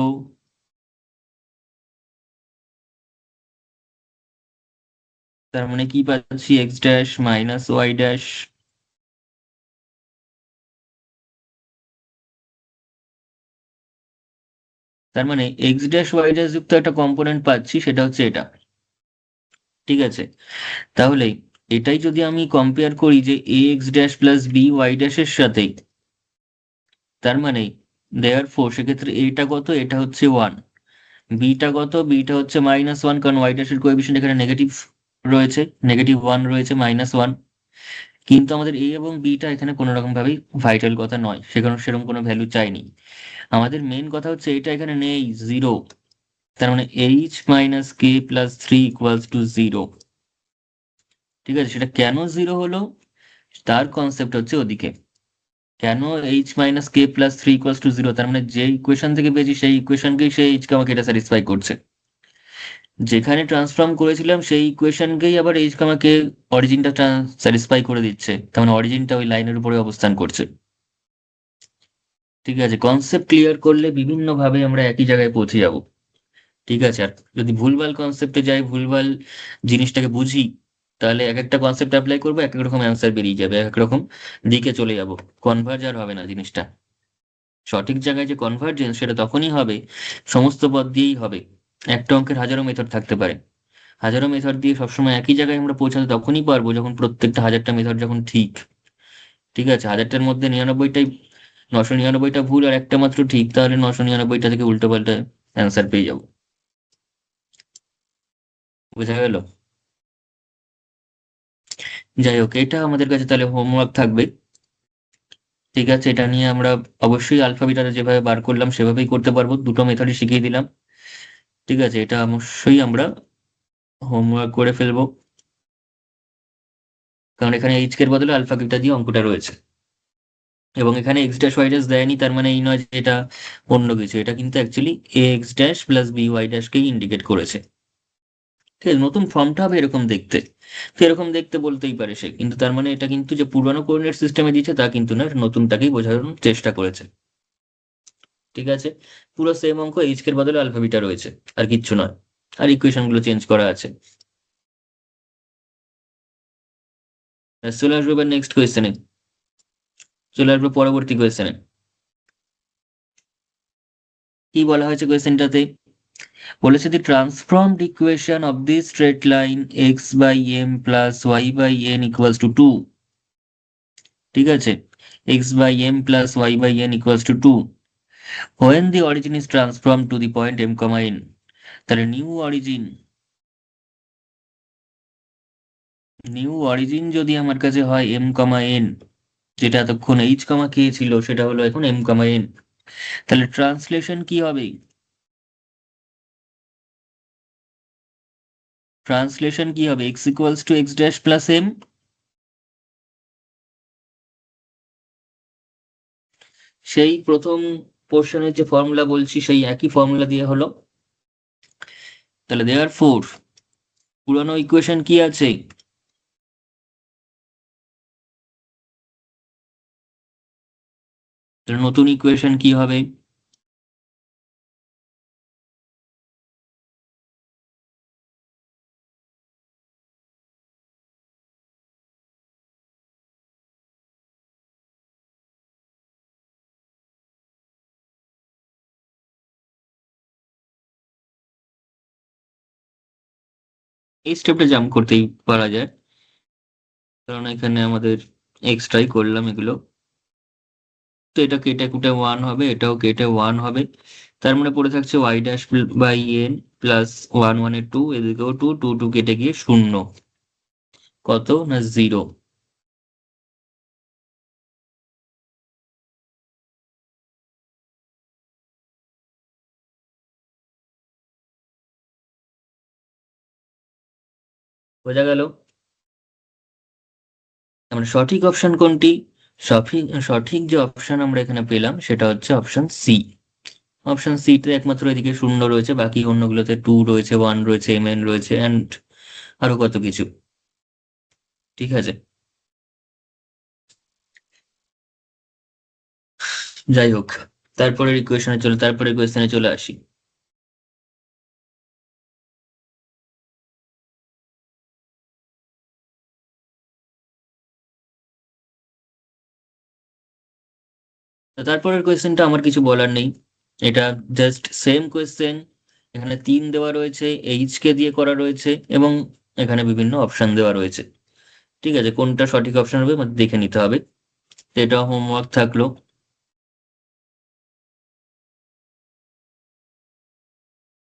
তার মানে কি পাচ্ছি x dash minus y dash, তার মানে এক্স ড্যাশ ওয়াই ড্যাশ যুক্ত একটা কম্পোনেন্ট পাচ্ছি, সেটা হচ্ছে এটা। ঠিক আছে, তাহলে এটাই যদি আমি কম্পেয়ার করি যে a x dash plus b y ড্যাশের সাথে, তার মানে দেয়ার ফোর সেক্ষেত্রে এটা কত, এটা হচ্ছে ওয়ান, বিটা কত, বিটা হচ্ছে মাইনাস ওয়ান, কারণ ওয়াই ড্যাশের কোএফিসিয়েন্ট এখানে নেগেটিভ রয়েছে, নেগেটিভ ওয়ান রয়েছে, মাইনাস ওয়ান। কিন্তু আমাদের এ এবং বিটা এখানে কোনো রকম ভাবেই ভাইটাল কথা নয়, সেখানে সেরকম কোনো ভ্যালু চাইনি। আমাদের মেন কথা হচ্ছে এটা এখানে নেই, জিরো। তার মানে h minus k plus three equals to zero. ঠিক আছে, সেটা কেন জিরো হলো তার কনসেপ্ট হচ্ছে ওদিকে। কেন H minus k plus three equals to zero, তার মানে যে ইকুয়েশন থেকে পেয়েছি সেই ইকুয়েশনকেই সেই এইচকে আমাকে এটা স্যাটিসফাই করছে। যেখানে ট্রান্সফর্ম করেছিলাম সেই ইকুয়েশনকেই আবার এইচকে আমাকে অরিজিনটা স্যাটিসফাই করে দিচ্ছে, তার মানে অরিজিনটা ওই লাইনের উপরে অবস্থান করছে। ঠিক আছে, কনসেপ্ট ক্লিয়ার করলে বিভিন্ন ভাবে আমরা একই জায়গায় পৌঁছে যাব। ঠিক আছে, আর যদি ভুলভাল কনসেপ্টে যাই, ভুলভাল জিনিসটাকে বুঝি, তাহলে এক একটা কনসেপ্ট অ্যাপ্লাই করবো, এক এক রকম অ্যান্সার বেরিয়ে যাবে, এক এক রকম দিকে চলে যাব, কনভার্জ আর হবে না জিনিসটা। সঠিক জায়গায় যে কনভার্জেন্স সেটা তখনই হবে, সমস্ত পদ দিয়েই হবে। একটা অঙ্কের হাজারো মেথড থাকতে পারে, হাজারো মেথড দিয়ে সবসময় একই জায়গায় আমরা পৌঁছাতে তখনই পারবো যখন প্রত্যেকটা হাজারটা মেথড যখন ঠিক। ঠিক আছে, হাজারটার মধ্যে 99টাই, 999টা ভুল আর একটা মাত্র ঠিক, তাহলে 999টা থেকে উল্টো পাল্টা অ্যান্সার পেয়ে যাবো। বোঝা গেল? যাই হোক, এটা আমাদের কাছে তাহলে হোমওয়ার্ক থাকবে। ঠিক আছে, এটা নিয়ে আমরা অবশ্যই আলফা বিটাটা যেভাবে বার করলাম সেভাবেই করতে পারবো, দুটো মেথডই শিখিয়ে দিলাম। ঠিক আছে, এটা অবশ্যই আমরা হোমওয়ার্ক করে ফেলবো, কারণ এখানে এইচ এর বদলে আলফা বিটা দিয়ে অঙ্কটা রয়েছে, এবং এখানে এক্স ড্যাশ ওয়াই ড্যাশ দেয়নি, তার মানে এই নয় যে এটা অন্য কিছু, এটা কিন্তু actually a x dash plus b y ড্যাশকেই ইন্ডিকেট করেছে। ঠিক আছে, নতুন ফর্মটা হবে এরকম দেখতে, তো এরকম দেখতে বলতেই পারে সে, কিন্তু তার মানে এটা কিন্তু যে পুরানো কোঅর্ডিনেট সিস্টেমে দিচ্ছে তা কিন্তু না, নতুনটাকেই বোঝানোর চেষ্টা করেছে। ঠিক আছে, পুরো সেম অঙ্ক, এইচ এর বদলে আলফা বিটা রয়েছে, আর কিচ্ছু নয়, আর ইকুয়েশন গুলো চেঞ্জ করা আছে। চলে আসবো এবার নেক্সট কোয়েশ্চেনে, চলে আসবো পরবর্তী কোয়েশ্চেনে। কি বলা হয়েছে কোয়েশ্চেনটাতে? বলেছে the transformed equation of the straight line x by m plus y by n equals to two. ঠিক আছে, x by m plus y by n equals to two when the origin is transformed to the point m comma n। তাহলে নিউ অরিজিন যদি আমার কাছে হয় এম কমা এন, যেটা এতক্ষণ এইচ কমা কে ছিল সেটা হলো এখন এম কমা এন, তাহলে ট্রান্সলেশন কি হবে? ট্রান্সলেশন কি হবে? X equals to x dash plus m, সেই প্রথম পোর্শনের যে ফর্মুলা বলছি সেই একই ফর্মুলা দিয়ে হলো। তাহলে দেয়ার ফোর পুরনো ইকুয়েশন কি আছে? তাহলে নতুন ইকুয়েশন কি হবে? এই স্টেপটা জাম্প করতেই পারা যায়, কারণ এখানে আমাদের এক্সট্রাই করলাম এগুলো। তো এটা কেটে কুটে ওয়ান হবে, এটাও কেটে ওয়ান হবে, তার মানে পড়ে থাকছে y dash by n plus one one এর টু, এদিকেও টু, টু টু কেটে গিয়ে শূন্য, কত না জিরো। বোঝা গেল? মানে সঠিক অপশন কোনটি? সঠিক সঠিক যে অপশন আমরা এখানে পেলাম সেটা হচ্ছে অপশন সি। অপশন সি তে একমাত্র এদিকে শূন্য রয়েছে, বাকি অন্যগুলোতে টু রয়েছে, ওয়ান রয়েছে, এম এন রয়েছে, অ্যান্ড আরো কত কিছু। ঠিক আছে, যাই হোক, তারপরে ইকুয়েশনে চলে আসি। তো তারপরের কোয়েশ্চেনটা আমার কিছু বলার নেই, এটা জাস্ট সেম কোয়েশ্চেন, এখানে 3 দেওয়া রয়েছে, এইচ কে দিয়ে করা রয়েছে, এবং এখানে বিভিন্ন অপশন দেওয়া রয়েছে। ঠিক আছে, কোনটা সঠিক অপশন হবে আমাদের দেখে নিতে হবে, তো এটা হোমওয়ার্ক থাকলো।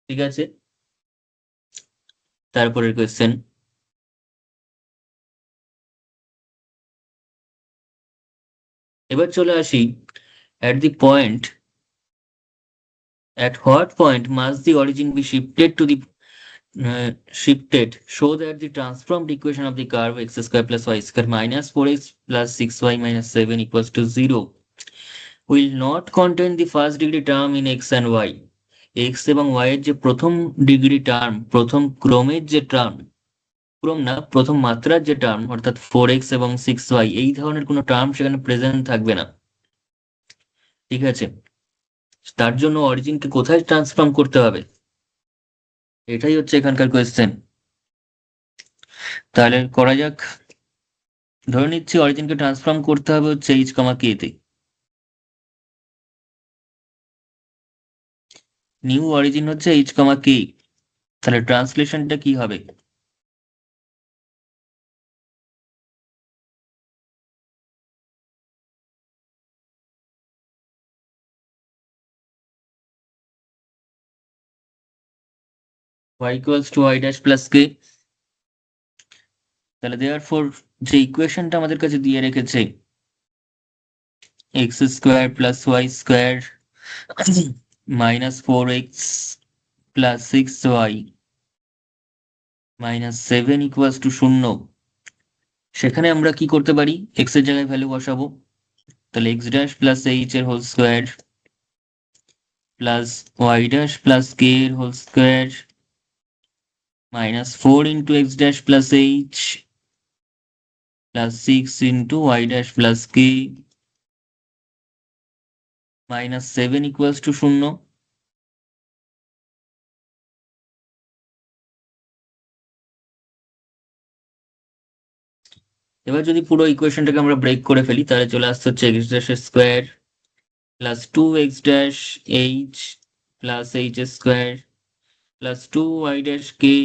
ঠিক আছে, তারপরের কোয়েশ্চেন, এবার চলে আসি at the point, at what point must the origin be shifted so that the transformed equation of the curve x square plus y square minus 4x plus 6y minus 7 equals to 0 will not contain the first degree term in x and y. X এবং ওয়াই এর যে প্রথম ডিগ্রি টার্ম, প্রথম ক্রমের যে টার্ম, ক্রম না প্রথম মাত্রার যে টার্ম, অর্থাৎ 4x এবং 6y, এই ধরনের কোনো টার্ম সেখানে প্রেজেন্ট থাকবে না। ঠিক আছে, তার জন্য অরিজিনকে কোথায় ট্রান্সফর্ম করতে হবে, এটাই হচ্ছে এখানকার কোয়েশ্চেন। তাহলে করা যাক। ধরে নিচ্ছি অরিজিনকে ট্রান্সফর্ম করতে হবে হচ্ছে এইচ কমা কে তে। নিউ অরিজিন হচ্ছে এইচ কমা কে, তাহলে ট্রান্সলেশনটা কি হবে? y equals to y dash plus k. তাহলে দেয়ার ফর যে ইকুয়েশনটা আমাদের কাছে দিয়ে রেখেছে, x square plus y square minus 4x plus 6y minus 7 equals to 0, সেখানে আমরা কি করতে পারি? এক্স এর জায়গায় ভ্যালু বসাবো। তাহলে এক্স ড্যাশ প্লাস এইচ এর whole square plus y dash plus k এর whole square minus 4 into x dash plus h plus 6 into y dash plus k minus 7 equals to 0। এবার যদি পুরো ইকুয়েশনটাকে আমরা ব্রেক করে ফেলি, তাহলে চলে আসতে হচ্ছে x dash square plus 2x dash h plus h square plus 2y dash k,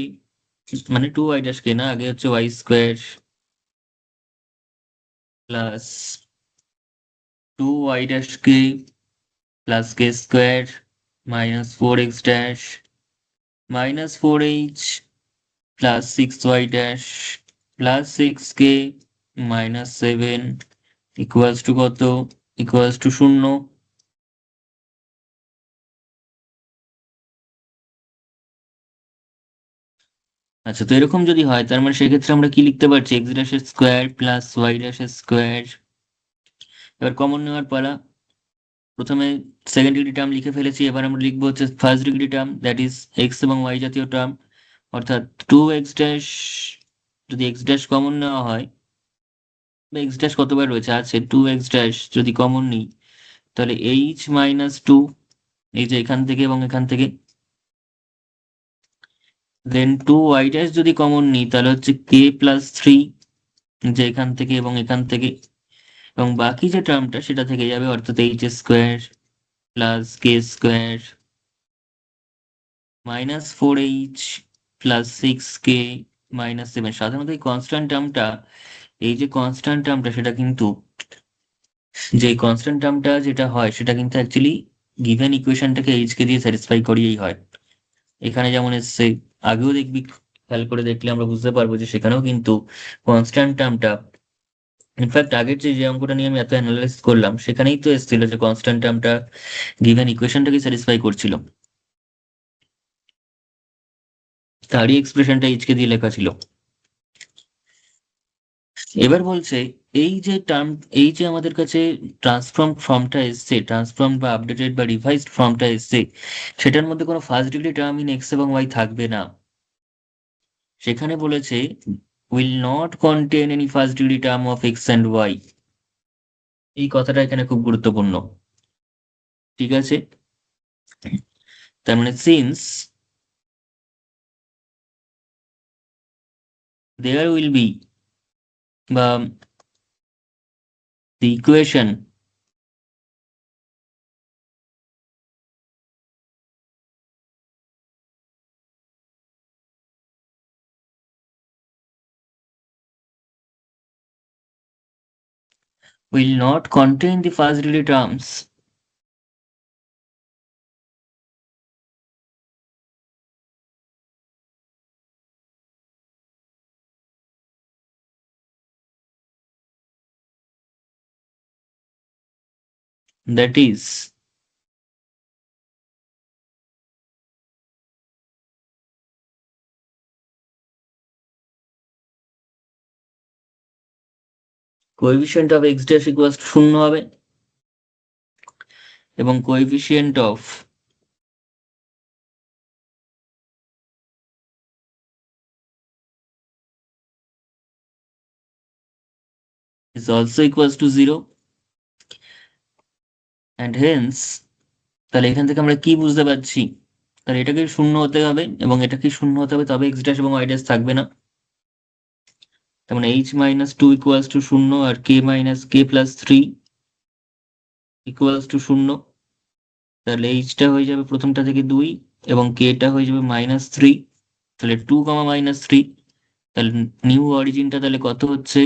মানে 2y ড্যাশ কে না, আগে হচ্ছে y square plus 2y dash k plus k square minus 4x dash minus 4h plus 6y dash plus 6k minus 7 equals to কত? Equals to 0। আচ্ছা, তো এরকম যদি হয় তার মানে সেক্ষেত্রে আমরা কি লিখতে পারছি? X dash square plus y dash square. এবার কমন নেওয়ার পালা। প্রথমে সেকেন্ড ডিগ্রি টার্ম লিখে ফেলেছি, এবার আমরা লিখবো হচ্ছে first degree term, that is x এবং ওয়াই জাতীয় টার্ম, অর্থাৎ 2x ড্যাশ। যদি এক্স ড্যাশ কমন নেওয়া হয়, বা এক্স ড্যাশ কতবার রয়েছে? আছে 2x ড্যাশ, যদি কমন নিই তাহলে এইচ মাইনাস 2, এই যে এখান থেকে এবং এখান থেকে। দেন 2y ড্যাশ যদি কমন নিই তাহলে হচ্ছে কে প্লাস 3, যে এখান থেকে এবং এখান থেকে, এবং বাকি যে টার্মটা সেটা থেকে যাবে, অর্থাৎ h square plus k square minus 4h plus 6k minus 7। সাধারণত এই কনস্ট্যান্ট টার্মটা, এই যে কনস্ট্যান্ট টার্মটা সেটা কিন্তু, যে কনস্ট্যান্ট টার্মটা যেটা হয় সেটা কিন্তু অ্যাকচুয়ালি গিভেন ইকুয়েশনটাকে এইচ কে দিয়ে স্যাটিসফাই করিয়েই হয়। এখানে যেমন এসছে, আগেও দেখবি, খেয়াল করে দেখলে আমরা বুঝতে পারবো যে সেখানেও কিন্তু কনস্ট্যান্ট টার্মটা, ইনফ্যাক্ট আগের যে অঙ্কটা নিয়ে আমি এত অ্যানালাইসিস করলাম সেখানেই তো এসেছিল যে কনস্ট্যান্ট টার্মটা গিভেন ইকুয়েশনটাকে স্যাটিসফাই করছিল, তারই এক্সপ্রেশনটা এইচকে দিয়ে লেখা ছিল। এবার বলছে এই যে টার্ম, এই যে আমাদের কাছে ট্রান্সফর্ম ফর্মটা এসছে, ট্রান্সফর্ম বা আপডেটেড বা রিভাইজড ফর্মটা এসছে, সেটার মধ্যে কোনো first degree term in x এবং ওয়াই থাকবে না। সেখানে বলেছে will not contain any first degree term of x and y. এই কথাটা এখানে খুব গুরুত্বপূর্ণ। ঠিক আছে, তার মানে সিন্স দেয়ার উইল বি, বা the equation will not contain the first degree terms, that is coefficient of x dash equals to 0 হবে, এবং coefficient of is also equals to 0 and hence তাহলে এখান থেকে আমরা কি বুঝতে পারছি, তাহলে এটাকে শূন্য হতে হবে এবং এটাকে শূন্য হতে হবে, তবে এক্স ড্যাশ এবং ওয়াই ড্যাশ থাকবে না। তার মানে h minus two equals to শূন্য আর k minus k plus three equals to শূন্য। তাহলে এইচটা হয়ে যাবে প্রথমটা থেকে 2 এবং কেটা হয়ে যাবে -3। তাহলে 2, -3। তাহলে নিউ অরিজিনটা তাহলে কত হচ্ছে,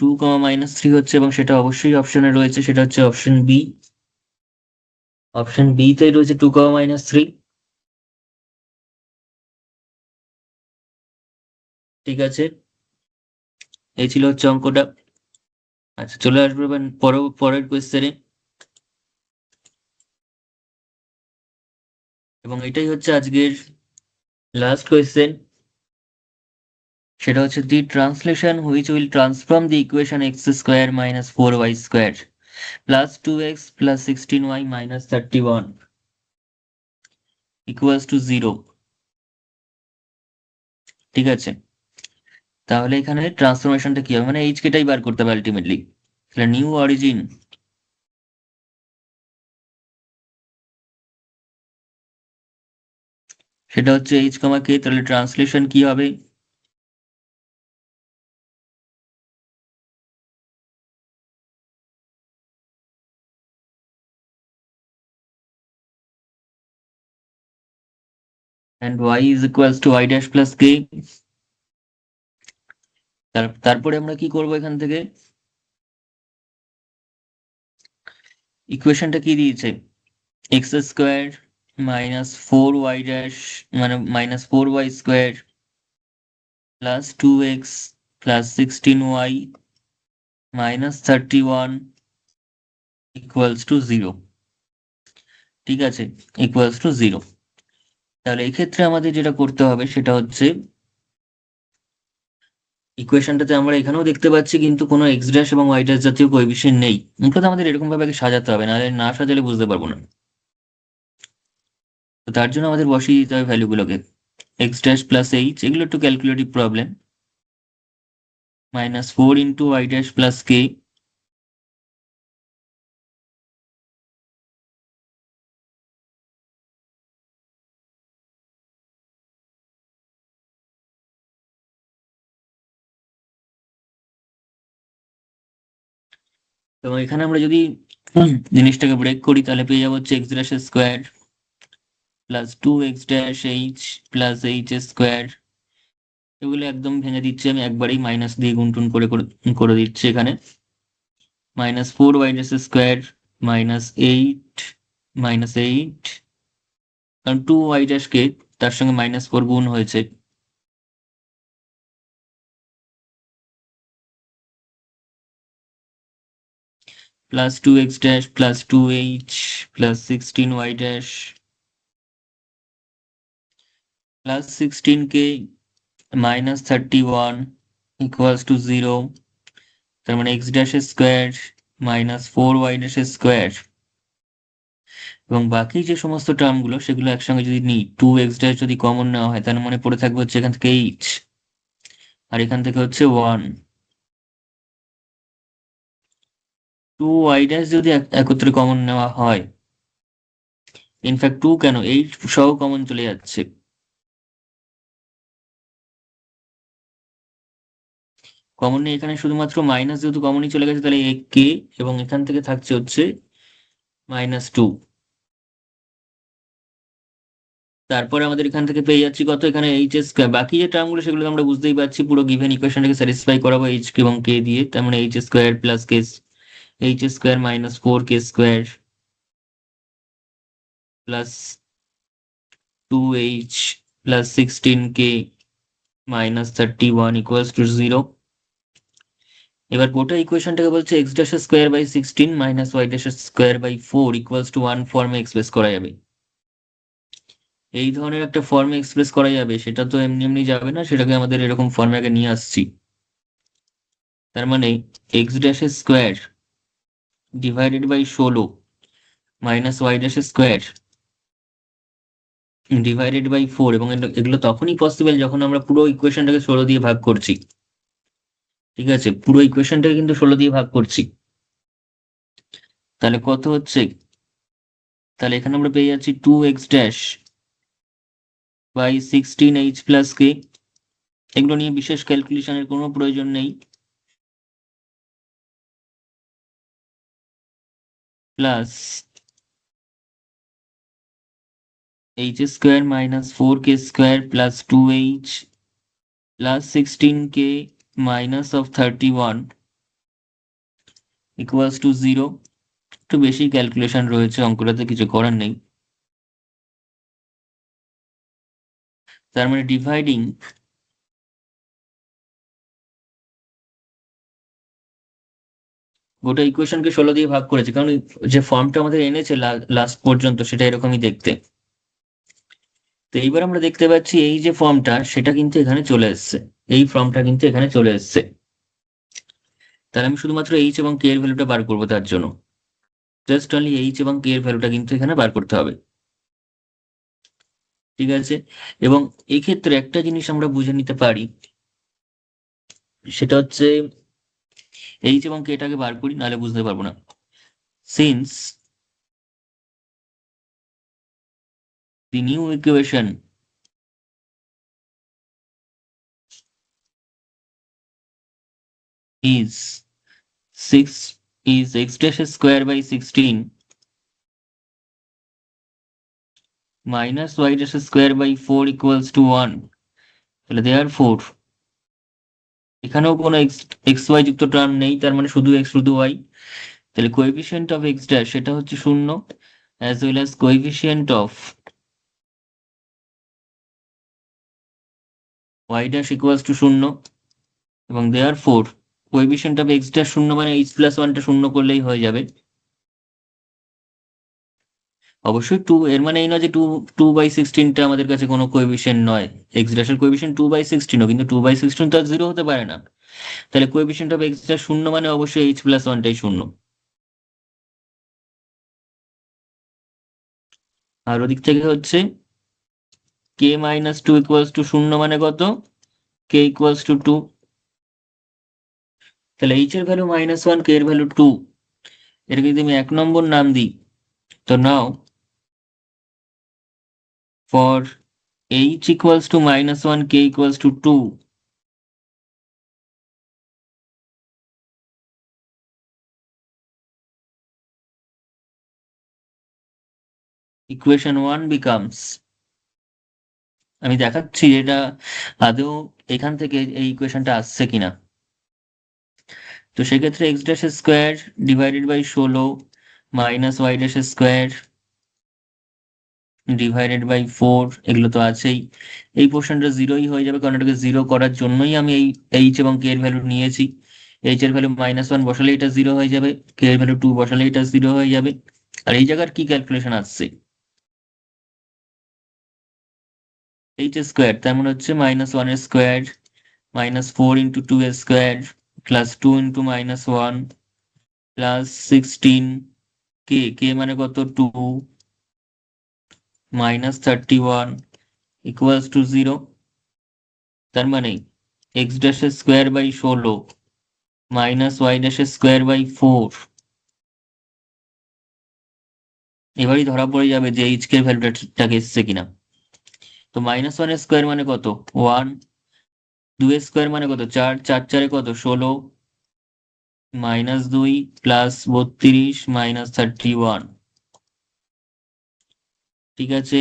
2, -3 হচ্ছে এবং সেটা অবশ্যই অপশনে রয়েছে, সেটা হচ্ছে অপশন বি। অপশন বি তেই রয়েছে 2, -3। ঠিক আছে, এই ছিল হচ্ছে অঙ্কটা। আচ্ছা, চলে আসবো এবার পরের কোয়েশ্চেনে, এবং এটাই হচ্ছে আজকের লাস্ট কোয়েশ্চেন। সেটা হচ্ছে the translation which will transform the equation x square minus 4y square plus 2x plus 16y minus 31 equals to 0। ঠিক আছে, তাহলে এখানে ট্রান্সফরমেশনটা কি হবে, মানে এইচ কেটাই বার করতে হবে আলটিমেটলি। তাহলে নিউ অরিজিন সেটা হচ্ছে এইচ কমা কে, তাহলে ট্রান্সলেশন কি হবে, and y is equals to y dash plus k। তারপরে আমরা কি করব, এখান থেকে ইকুয়েশনটা কি দিয়েছে, x square minus 4y dash মানে -4y square plus 2x plus 16y minus 31 equals to 0। ঠিক আছে, ইকুয়ালস টু 0। তাহলে এক্ষেত্রে আমাদের যেটা করতে হবে সেটা হচ্ছে ইকুয়েশনটাতে আমরা এখানেও দেখতে পাচ্ছি কিন্তু কোনো এক্স ড্যাশ এবং ওয়াই ড্যাশ জাতীয় কোএফিসিয়েন্ট নেই। মুখ্যত আমাদের এরকম ভাবে আগে সাজাতে হবে, নাহলে না সাজালে বুঝতে পারবো না। তো তার জন্য আমাদের বসিয়ে দিতে হবে ভ্যালুগুলোকে, এক্স ড্যাশ প্লাস এইচ, এগুলো একটু calculative problem, -4 into y dash plus k এবং এখানে আমরা যদি জিনিসটাকে ব্রেক করি তাহলে পেয়ে যাবো হচ্ছে x dash square plus 2x dash h plus h square. এগুলো একদম ভেঙে দিচ্ছি আমি, একবারেই মাইনাস দিয়ে গুণটুন করে করে করে দিচ্ছি এখানে, -4y ড্যাশ স্কোয়ার -8 -8, কারণ 2y ড্যাশ কে তার সঙ্গে -4 গুণ হয়েছে, plus 2x dash plus 2h plus 16y dash plus 16k -31 equals to 0। তার মানে x dash square -4y dash square এবং বাকি যে সমস্ত টার্মগুলো সেগুলো একসঙ্গে যদি নিই, 2x ড্যাশ যদি কমন নেওয়া হয় তার মানে পড়ে থাকবে হচ্ছে এখান থেকে এইচ আর এখান থেকে হচ্ছে 1। 2y ড্যাশ যদি একত্রে কমন নেওয়া হয়, ইনফ্যাক্ট 2 কেন, 8 সহ কমন চলে যাচ্ছে, কমন নেই এখানে, শুধুমাত্র মাইনাস যেহেতু কমনই চলে গেছে তাহলে কে এবং এখান থেকে থাকছে হচ্ছে -2। তারপরে আমাদের এখান থেকে পেয়ে যাচ্ছি কত, এখানে এইচ স্কোয়ার, বাকি যে টার্মগুলো সেগুলো আমরা বুঝতেই পারছি, পুরো গিভেন ইকুয়েশনটাকে স্যাটিসফাই করাবো এইচ এবং কে দিয়ে। তার মানে h square plus k, h square -4k square plus 2h plus 16k -31 equals to 0। এবার গোটা ইকুয়েশনটাকে বলছে x dash square by 16 minus y dash square by 4 equals to 1 ফর্মে এক্সপ্রেস করা যাবে। এই ধরনের একটা ফর্মে এক্সপ্রেস করা যাবে, সেটা তো এমনি এমনি যাবে না, সেটাকে আমাদের এরকম ফর্মে আগে নিয়ে আসছি। তার মানে এক্স ড্যাশের square divided by 16 minus y ড্যাশের স্কোয়ার ডিভাইডেড বাই 4, এবং এগুলো তখনই পসিবল যখন আমরা পুরো ইকুয়েশনটাকে 16 দিয়ে ভাগ করছি। ঠিক আছে, পুরো ইকুয়েশনটাকে কিন্তু 16 দিয়ে ভাগ করছি। তাহলে কত হচ্ছে? তাহলে এখানে আমরা পেয়ে যাচ্ছি 2x dash by 16h plus কে। এগুলো নিয়ে বিশেষ ক্যালকুলেশনের কোনো প্রয়োজন নেই। Plus h square minus 4k square plus 2h plus 16k minus of 31 equals to 0। একটু বেশি ক্যালকুলেশন রয়েছে, অঙ্কটাতে কিছু করার নেই। তার মানে ডিভাইডিং গোটা ইকুয়েশনকে 16 দিয়ে ভাগ করেছে, কারণ যে ফর্মটা আমাদের এনেছে লাস্ট পর্যন্ত সেটা এরকমই দেখতে। তো এইবার আমরা দেখতে পাচ্ছি এই যে ফর্মটা সেটা কিন্তু এখানে চলে এসছে, এই ফর্মটা কিন্তু এখানে চলে এসছে। তাহলে আমি শুধুমাত্র এইচ এবং কে এর ভ্যালুটা বার করবো, তার জন্য জাস্ট অনলি এইচ এবং কে এর ভ্যালুটা কিন্তু এখানে বার করতে হবে। ঠিক আছে, এবং এক্ষেত্রে একটা জিনিস আমরা বুঝে নিতে পারি, সেটা হচ্ছে এইচ এবং কেটাকে বার করি, নাহলে বুঝতে পারবো না। Since the new equation is 6 is x dash square by 16 minus y dash square by 4 equals to 1. তাহলে therefore এখানেও কোনো এক্স ওয়াই যুক্ত টার্ম নেই, তার মানে শুধু এক্স শুধু ওয়াই। তাহলে কোএফিসিয়েন্ট অফ এক্স ড্যাশ সেটা হচ্ছে 0, as well as coefficient of y dash equals to 0, এবং therefore coefficient of x dash 0 মানে এইচ প্লাস ওয়ানটা 0 করলেই হয়ে যাবে। অবশ্যই 2, এর মানে এই নয় যে 2/16টা আমাদের কাছে কোনো কোএফিসিয়েন্ট নয়। এক্স ড্যাশের কোএফিসিয়েন্ট 2/16ও, কিন্তু 2/16 তো আর 0 হতে পারে না। তাহলে কোএফিসিয়েন্ট অফ এক্স ড্যাশ 0 মানে অবশ্যই এইচ প্লাস ওয়ানটাই 0। আর ওদিক থেকে হচ্ছে কে মাইনাস 2 ইকুয়ালস টু 0 মানে কত? কে ইকুয়ালস টু 2। তাহলে এইচ এর ভ্যালু -1, কে এর ভ্যালু 2। এটাকে যদি আমি 1 নম্বর নাম দিই, তো নাও for H equals to -1, k equals two 2, equation 1 becomes, আমি দেখাচ্ছি এটা আদৌ এখান থেকে এই ইকুয়েশনটা আসছে কিনা। তো সেক্ষেত্রে x dash square divided by 16 minus y dash square divided by 4, এগুলো তো আছেই। এই পোর্শনটা 0ই হয়ে যাবে, কারণ এটাকে 0 করার জন্যই আমি এই এইচ এবং কে এর ভ্যালু নিয়েছি। এইচ এর ভ্যালু -1 বসালে এটা 0 হয়ে যাবে, কে এর ভ্যালু 2 বসালে এটা 0 হয়ে যাবে। আর এই জায়গার কি ক্যালকুলেশন আসছে? এইচ স্কোয়ার, তার মানে হচ্ছে -1 এর স্কোয়ার -4 ইন্টু 2 এর square plus 2 into -1 plus 16 k, k মানে কত? 2 -31 ইকুয়ালস টু 0। তার মানে x dash square by 16 minus y dash square by 4, এবারই ধরা পড়ে যাবে যে এইচ কে ভ্যালুটা ঠিকঠাক এসছে কিনা। তো -1 এর স্কোয়ার মানে কত? 1, 2 এর স্কোয়ার মানে কত? 4, 4 4 কত? 16 -2 প্লাস 32 -31। ঠিক আছে,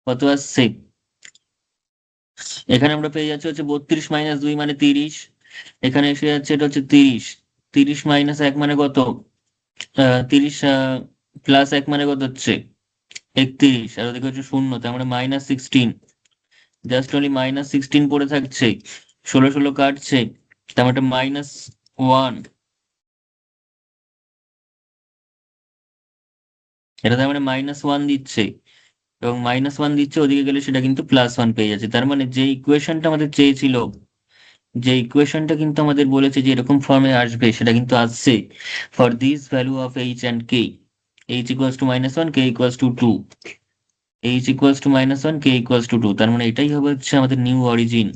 কত আসছে? এখানে আমরা পেয়ে যাচ্ছি হচ্ছে 32 -2 মানে 30। এখানে এসে যাচ্ছে এটা হচ্ছে 30, 30 -1 মানে কত? 30 প্লাস 1 মানে কত হচ্ছে? 31, আর ওদিকে হচ্ছে 0, তার মানে -16। জাস্ট অনলি -16 পড়ে থাকছে, 16 16 কাটছে, তার মানে -1 এটা তার মানে -1 দিচ্ছে, এবং -1 দিচ্ছে, ওদিকে গেলে সেটা কিন্তু +1 পেয়ে যাচ্ছে। তার মানে যে ইকুয়েশনটা আমাদের চেয়েছিল, যে ইকুয়েশনটা কিন্তু আমাদের বলেছে যে এরকম ফর্মে আসবে, সেটা কিন্তু আসছে for this value of H and K, H equals to -1, k equals two 2, H equals to -1, k equals two 2। তার মানে এটাই হবে হচ্ছে আমাদের নিউ অরিজিন।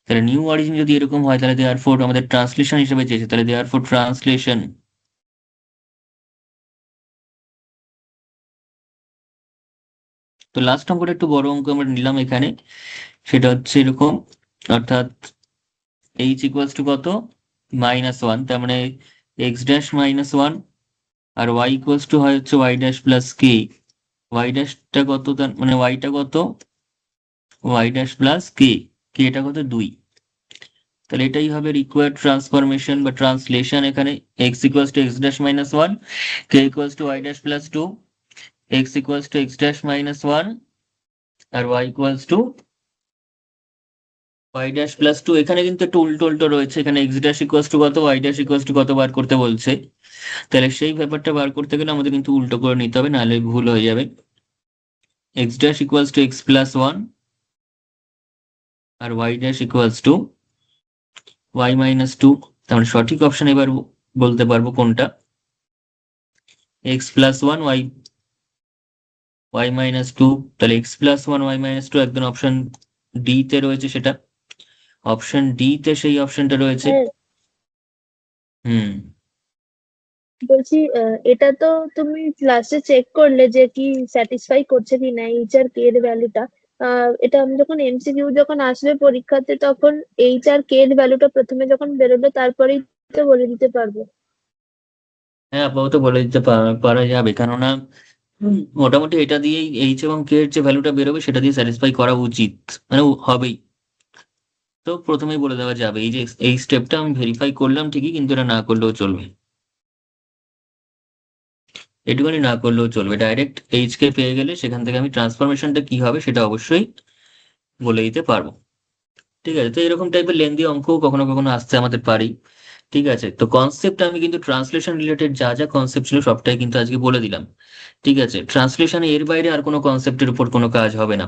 তাহলে নিউ অরিজিন যদি এরকম হয়, তাহলে দেয়ার ফোর আমাদের ট্রান্সলেশন হিসেবে চেয়েছে, তাহলে দেয়ার ফোর ট্রান্সলেশন। তো লাস্ট অঙ্কটা একটু বড় অঙ্ক আমরা নিলাম এখানে, সেটা হচ্ছে এরকম, অর্থাৎ এইচ ইকুয়ালস টু কত, -1, তার মানে এক্স ড্যাশ -1, আর ওয়াই ইকুয়ালস টু হয় হচ্ছে y dash plus k. Y ড্যাশটা কত, তার মানে ওয়াইটা কত, y dash plus k, k এটা কত 2। তাহলে এটাই হবে রিকোয়ার্ড ট্রান্সফরমেশন বা ট্রান্সলেশন এখানে, x equals to x dash -1, k equals to y dash plus 2, x equals to x dash -1, আর y equals to y dash plus 2। এখানে কিন্তু একটু উল্টো উল্টো রয়েছে, এখানে এক্স ড্যাশ ইকুয়ালস টু কত, ওয়াই ড্যাশ ইকুয়ালস টু কত বার করতে বলছে। তাহলে সেই ব্যাপারটা বার করতে গেলে আমাদের কিন্তু উল্টো করে নিতে হবে, নাহলে ভুল হয়ে যাবে। X dash equals to x plus 1, আর y dash equals to y minus 2। তার মানে সঠিক অপশন এবার বলতে পারবো কোনটা, x plus 1 y y minus 2। তাহলে এক্স প্লাস 1 ওয়াই মাইনাস 2 একদম অপশন ডি তে রয়েছে, সেটা অপশন ডি তে সেই অপশনটা রয়েছে। হ্যাঁ, হুম। বলছি এটা তো তুমি ক্লাসে চেক করলে যে কি স্যাটিসফাই করছে কিনা এইচ আর কে এর ভ্যালুটা। এটা আমি যখন এমসিকিউ যখন আসবে পরীক্ষাতে, তখন এইচ আর কে এর ভ্যালুটা প্রথমে যখন বেরোবে তারপরেই তো বলে দিতে পারবো। হ্যাঁ, আপাতত বলে দিতে পারা যাবে, কেননা মোটামুটি এটা দিয়েই এইচ এবং কে এর যে ভ্যালুটা বেরোবে সেটা দিয়ে স্যাটিসফাই করা উচিত, মানে হবেই। তো প্রথমেই বলে দেওয়া যাবে এই যে এই স্টেপটা আমি ভেরিফাই করলাম ঠিকই, কিন্তু এটা না করলেও চলবে, এটুকুনি না করলেও চলবে। ডাইরেক্ট এইচ কে পেয়ে গেলে সেখান থেকে আমি ট্রান্সফরমেশনটা কি হবে সেটা অবশ্যই বলে দিতে পারবো। ঠিক আছে, তো এরকম টাইপের লেন্দি অঙ্ক কখনো কখনো আসতে আমাদের পারি। ঠিক আছে, তো কনসেপ্ট আমি কিন্তু ট্রান্সলেশন রিলেটেড যা যা কনসেপ্ট ছিল সবটাই কিন্তু আজকে বলে দিলাম। ঠিক আছে, ট্রান্সলেশনে এর বাইরে আর কোনো কনসেপ্টের উপর কোনো কাজ হবে না।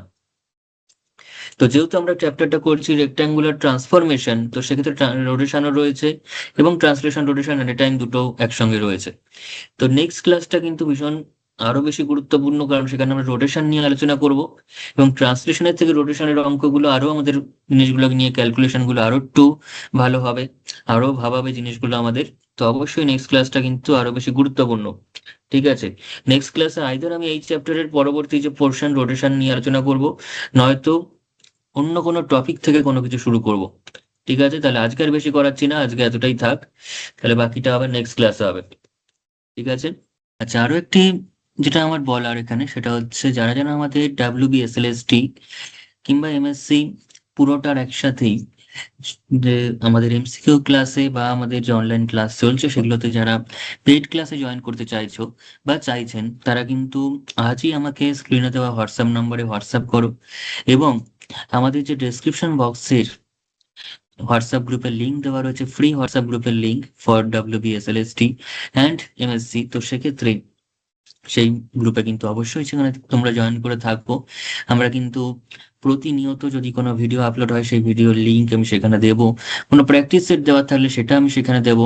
তো যেহেতু আমরা চ্যাপ্টারটা করছি রেক্ট্যাঙ্গুলার ট্রান্সফরমেশন, তো সেক্ষেত্রে রোটেশনও রয়েছে, এবং ট্রান্সলেশন রোটেশন এট এ টাইম দুটো একসঙ্গে রয়েছে। তো নেক্সট ক্লাসটা কিন্তু ভীষণ আরো বেশি গুরুত্বপূর্ণ, কারণ সেখানে আমরা রোটেশন নিয়ে আলোচনা করব, এবং ট্রান্সলেশনের থেকে রোটেশনের অঙ্কগুলো আরো আমাদের জিনিসগুলো নিয়ে ক্যালকুলেশন গুলো আরো একটু ভালো হবে, আরো ভাবাবে জিনিসগুলো আমাদের। তো অবশ্যই নেক্সট ক্লাসটা কিন্তু আরো বেশি গুরুত্বপূর্ণ। ঠিক আছে, নেক্সট ক্লাসে আইদার আমি এই চ্যাপ্টারের পরবর্তী যে পোর্শন রোটেশন নিয়ে আলোচনা করব, নয়তো অন্য কোনো টপিক থেকে কোনো কিছু শুরু করব। ঠিক আছে, তাহলে আজকে আর বেশি করাচ্ছি না, আজকে এতটাই থাক, তাহলে বাকিটা আবার নেক্সট ক্লাসে হবে। ঠিক আছে। আচ্ছা, আরো একটি যেটা আমার বলার এখানে, সেটা হচ্ছে যারা যারা আমাদের WBSLST কিংবা MSc পুরোটার একসাথেই, যে আমাদের MCQ ক্লাসে বা আমাদের যে অনলাইন ক্লাস চলছে সেগুলোতে যারা পেইড ক্লাসে জয়েন করতে চাইছো বা চাইছেন, তারা কিন্তু আজই আমাকে স্ক্রিনে দেওয়া হোয়াটসঅ্যাপ নম্বরে হোয়াটসঅ্যাপ করো, এবং আমাদের যে ডেসক্রিপশন বক্সের হোয়াটসঅ্যাপ গ্রুপের লিঙ্ক দেওয়া রয়েছে, ফ্রি হোয়াটসঅ্যাপ গ্রুপের link for WBSLST and MSc, তো সেক্ষেত্রে সেই গ্রুপে কিন্তু অবশ্যই সেখানে তোমরা জয়েন করে থাকবো। আমরা কিন্তু প্রতিনিয়ত যদি কোনো ভিডিও আপলোড হয় সেই ভিডিওর লিঙ্ক আমি সেখানে দেব, কোনো প্র্যাকটিস সেট দেওয়ার থাকলে সেটা আমি সেখানে দেব,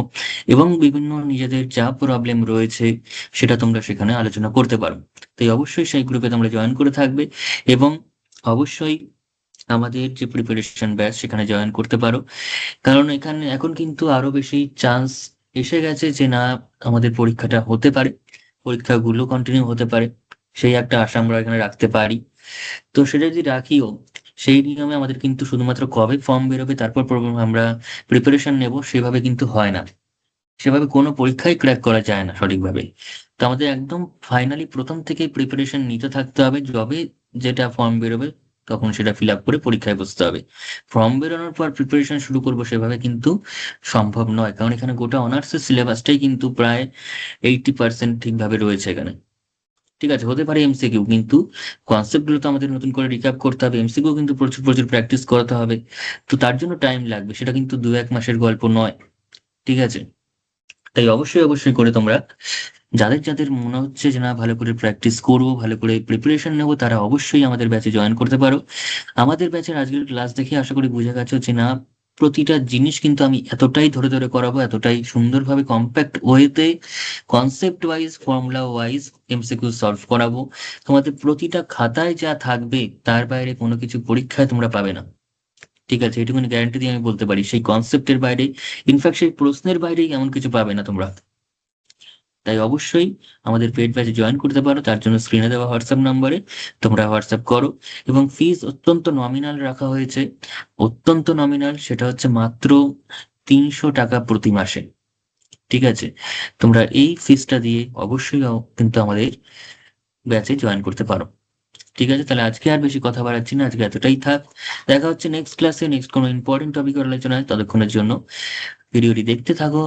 এবং বিভিন্ন নিজেদের যা প্রবলেম রয়েছে সেটা তোমরা সেখানে আলোচনা করতে পারো। তাই অবশ্যই সেই গ্রুপে তোমরা জয়েন করে থাকবে, এবং অবশ্যই আমাদের যে প্রিপারেশন ব্যাচ সেখানে জয়েন করতে পারো, কারণ এখানে এখন কিন্তু আরো বেশি চান্স এসে গেছে যে না, আমাদের পরীক্ষাটা হতে পারে, পরীক্ষাগুলো কন্টিনিউ হতে পারে, সেই একটা আশা আমরা এখানে রাখতে পারি। তো সেটা যদি রাখিও, সেই নিয়মে আমাদের কিন্তু শুধুমাত্র কবে ফর্ম বেরোবে তারপর আমরা প্রিপারেশন নেব সেভাবে কিন্তু হয় না, সেভাবে কোনো পরীক্ষাই ক্র্যাক করা যায় না সঠিকভাবে। তো আমাদের একদম ফাইনালি প্রথম থেকেই প্রিপারেশন নিতে থাকতে হবে, যবে যেটা ফর্ম বেরোবে তখন সেটা ফিল আপ করে পরীক্ষায় বসতে হবে। ফর্ম বেরোনোর পর প্রিপারেশন শুরু করবো সেভাবে কিন্তু সম্ভব নয়, কারণ এখানে গোটা অনার্সের সিলেবাসটাই কিন্তু প্রায় 80% ঠিকভাবে রয়েছে এখানে। ঠিক আছে, হতে পারে MCQ, কিন্তু কনসেপ্ট গুলো তো আমাদের নতুন করে রিক্যাপ করতে হবে, MCQ কিন্তু প্রচুর প্রচুর প্র্যাকটিস করতে হবে। তো তার জন্য টাইম লাগবে, সেটা কিন্তু 2-1 মাসের গল্প নয়। ঠিক আছে, তাই অবশ্যই অবশ্যই করে তোমরা যাদের যাদের মনে হচ্ছে যে না ভালো করে প্র্যাকটিস করব, ভালো করে প্রিপারেশন নেব, তারা অবশ্যই আমাদের ব্যাচে জয়েন করতে পারো। আমাদের ব্যাচের আজকের ক্লাস দেখে আশা করি বুঝে গেছো যে না, প্রতিটা জিনিস কিন্তু আমি এতটাই ধরে ধরে করাবো, এতটাই সুন্দরভাবে কম্প্যাক্ট ওয়েতে concept wise formula wise MCQ solve করাবো। তোমাদের প্রতিটা খাতায় যা থাকবে তার বাইরে কোনো কিছু পরীক্ষায় তোমরা পাবে না। ঠিক আছে, এটুকুনি গ্যারান্টি দিয়ে আমি বলতে পারি, সেই কনসেপ্টের বাইরে, ইনফ্যাক্ট সেই প্রশ্নের বাইরেই এমন কিছু পাবে না তোমরা। তাই অবশ্যই আমাদের পেড ব্যাচে জয়েন করতে পারো। তার জন্য স্ক্রিনে দেওয়া হোয়াটসঅ্যাপ নম্বরে তোমরা হোয়াটসঅ্যাপ করো। এবং ফিস অত্যন্ত নমিনাল রাখা হয়েছে, অত্যন্ত নমিনাল, সেটা হচ্ছে মাত্র 300 টাকা প্রতি মাসে। ঠিক আছে, তোমরা এই ফিসটা দিয়ে অবশ্যই কিন্তু আমাদের ব্যাচে জয়েন করতে পারো। ঠিক আছে, তাহলে আজকে আর বেশি কথা বাড়াচ্ছি না, আজকে এতটাই থাক। দেখা হচ্ছে নেক্সট ক্লাসে, নেক্সট কোনো ইম্পর্টেন্ট টপিকের আলোচনায়। ততক্ষণের জন্য ভিডিওটি দেখতে থাকো,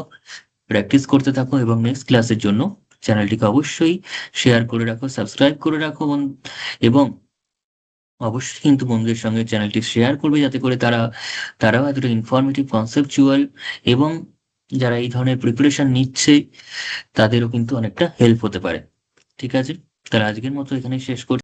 প্র্যাকটিস করতে থাকো, এবং নেক্সট ক্লাসের জন্য চ্যানেলটিকে অবশ্যই শেয়ার করে রাখো, সাবস্ক্রাইব করে রাখো, এবং অবশ্যই কিন্তু বন্ধুদের সঙ্গে চ্যানেলটি শেয়ার করবে, যাতে করে তারাও এতটা ইনফরমেটিভ, কনসেপচুয়াল, এবং যারা এই ধরনের প্রিপারেশন নিচ্ছে তাদেরও কিন্তু অনেকটা হেল্প হতে পারে। ঠিক আছে, তাহলে আজকের মতো এখানে শেষ করছি।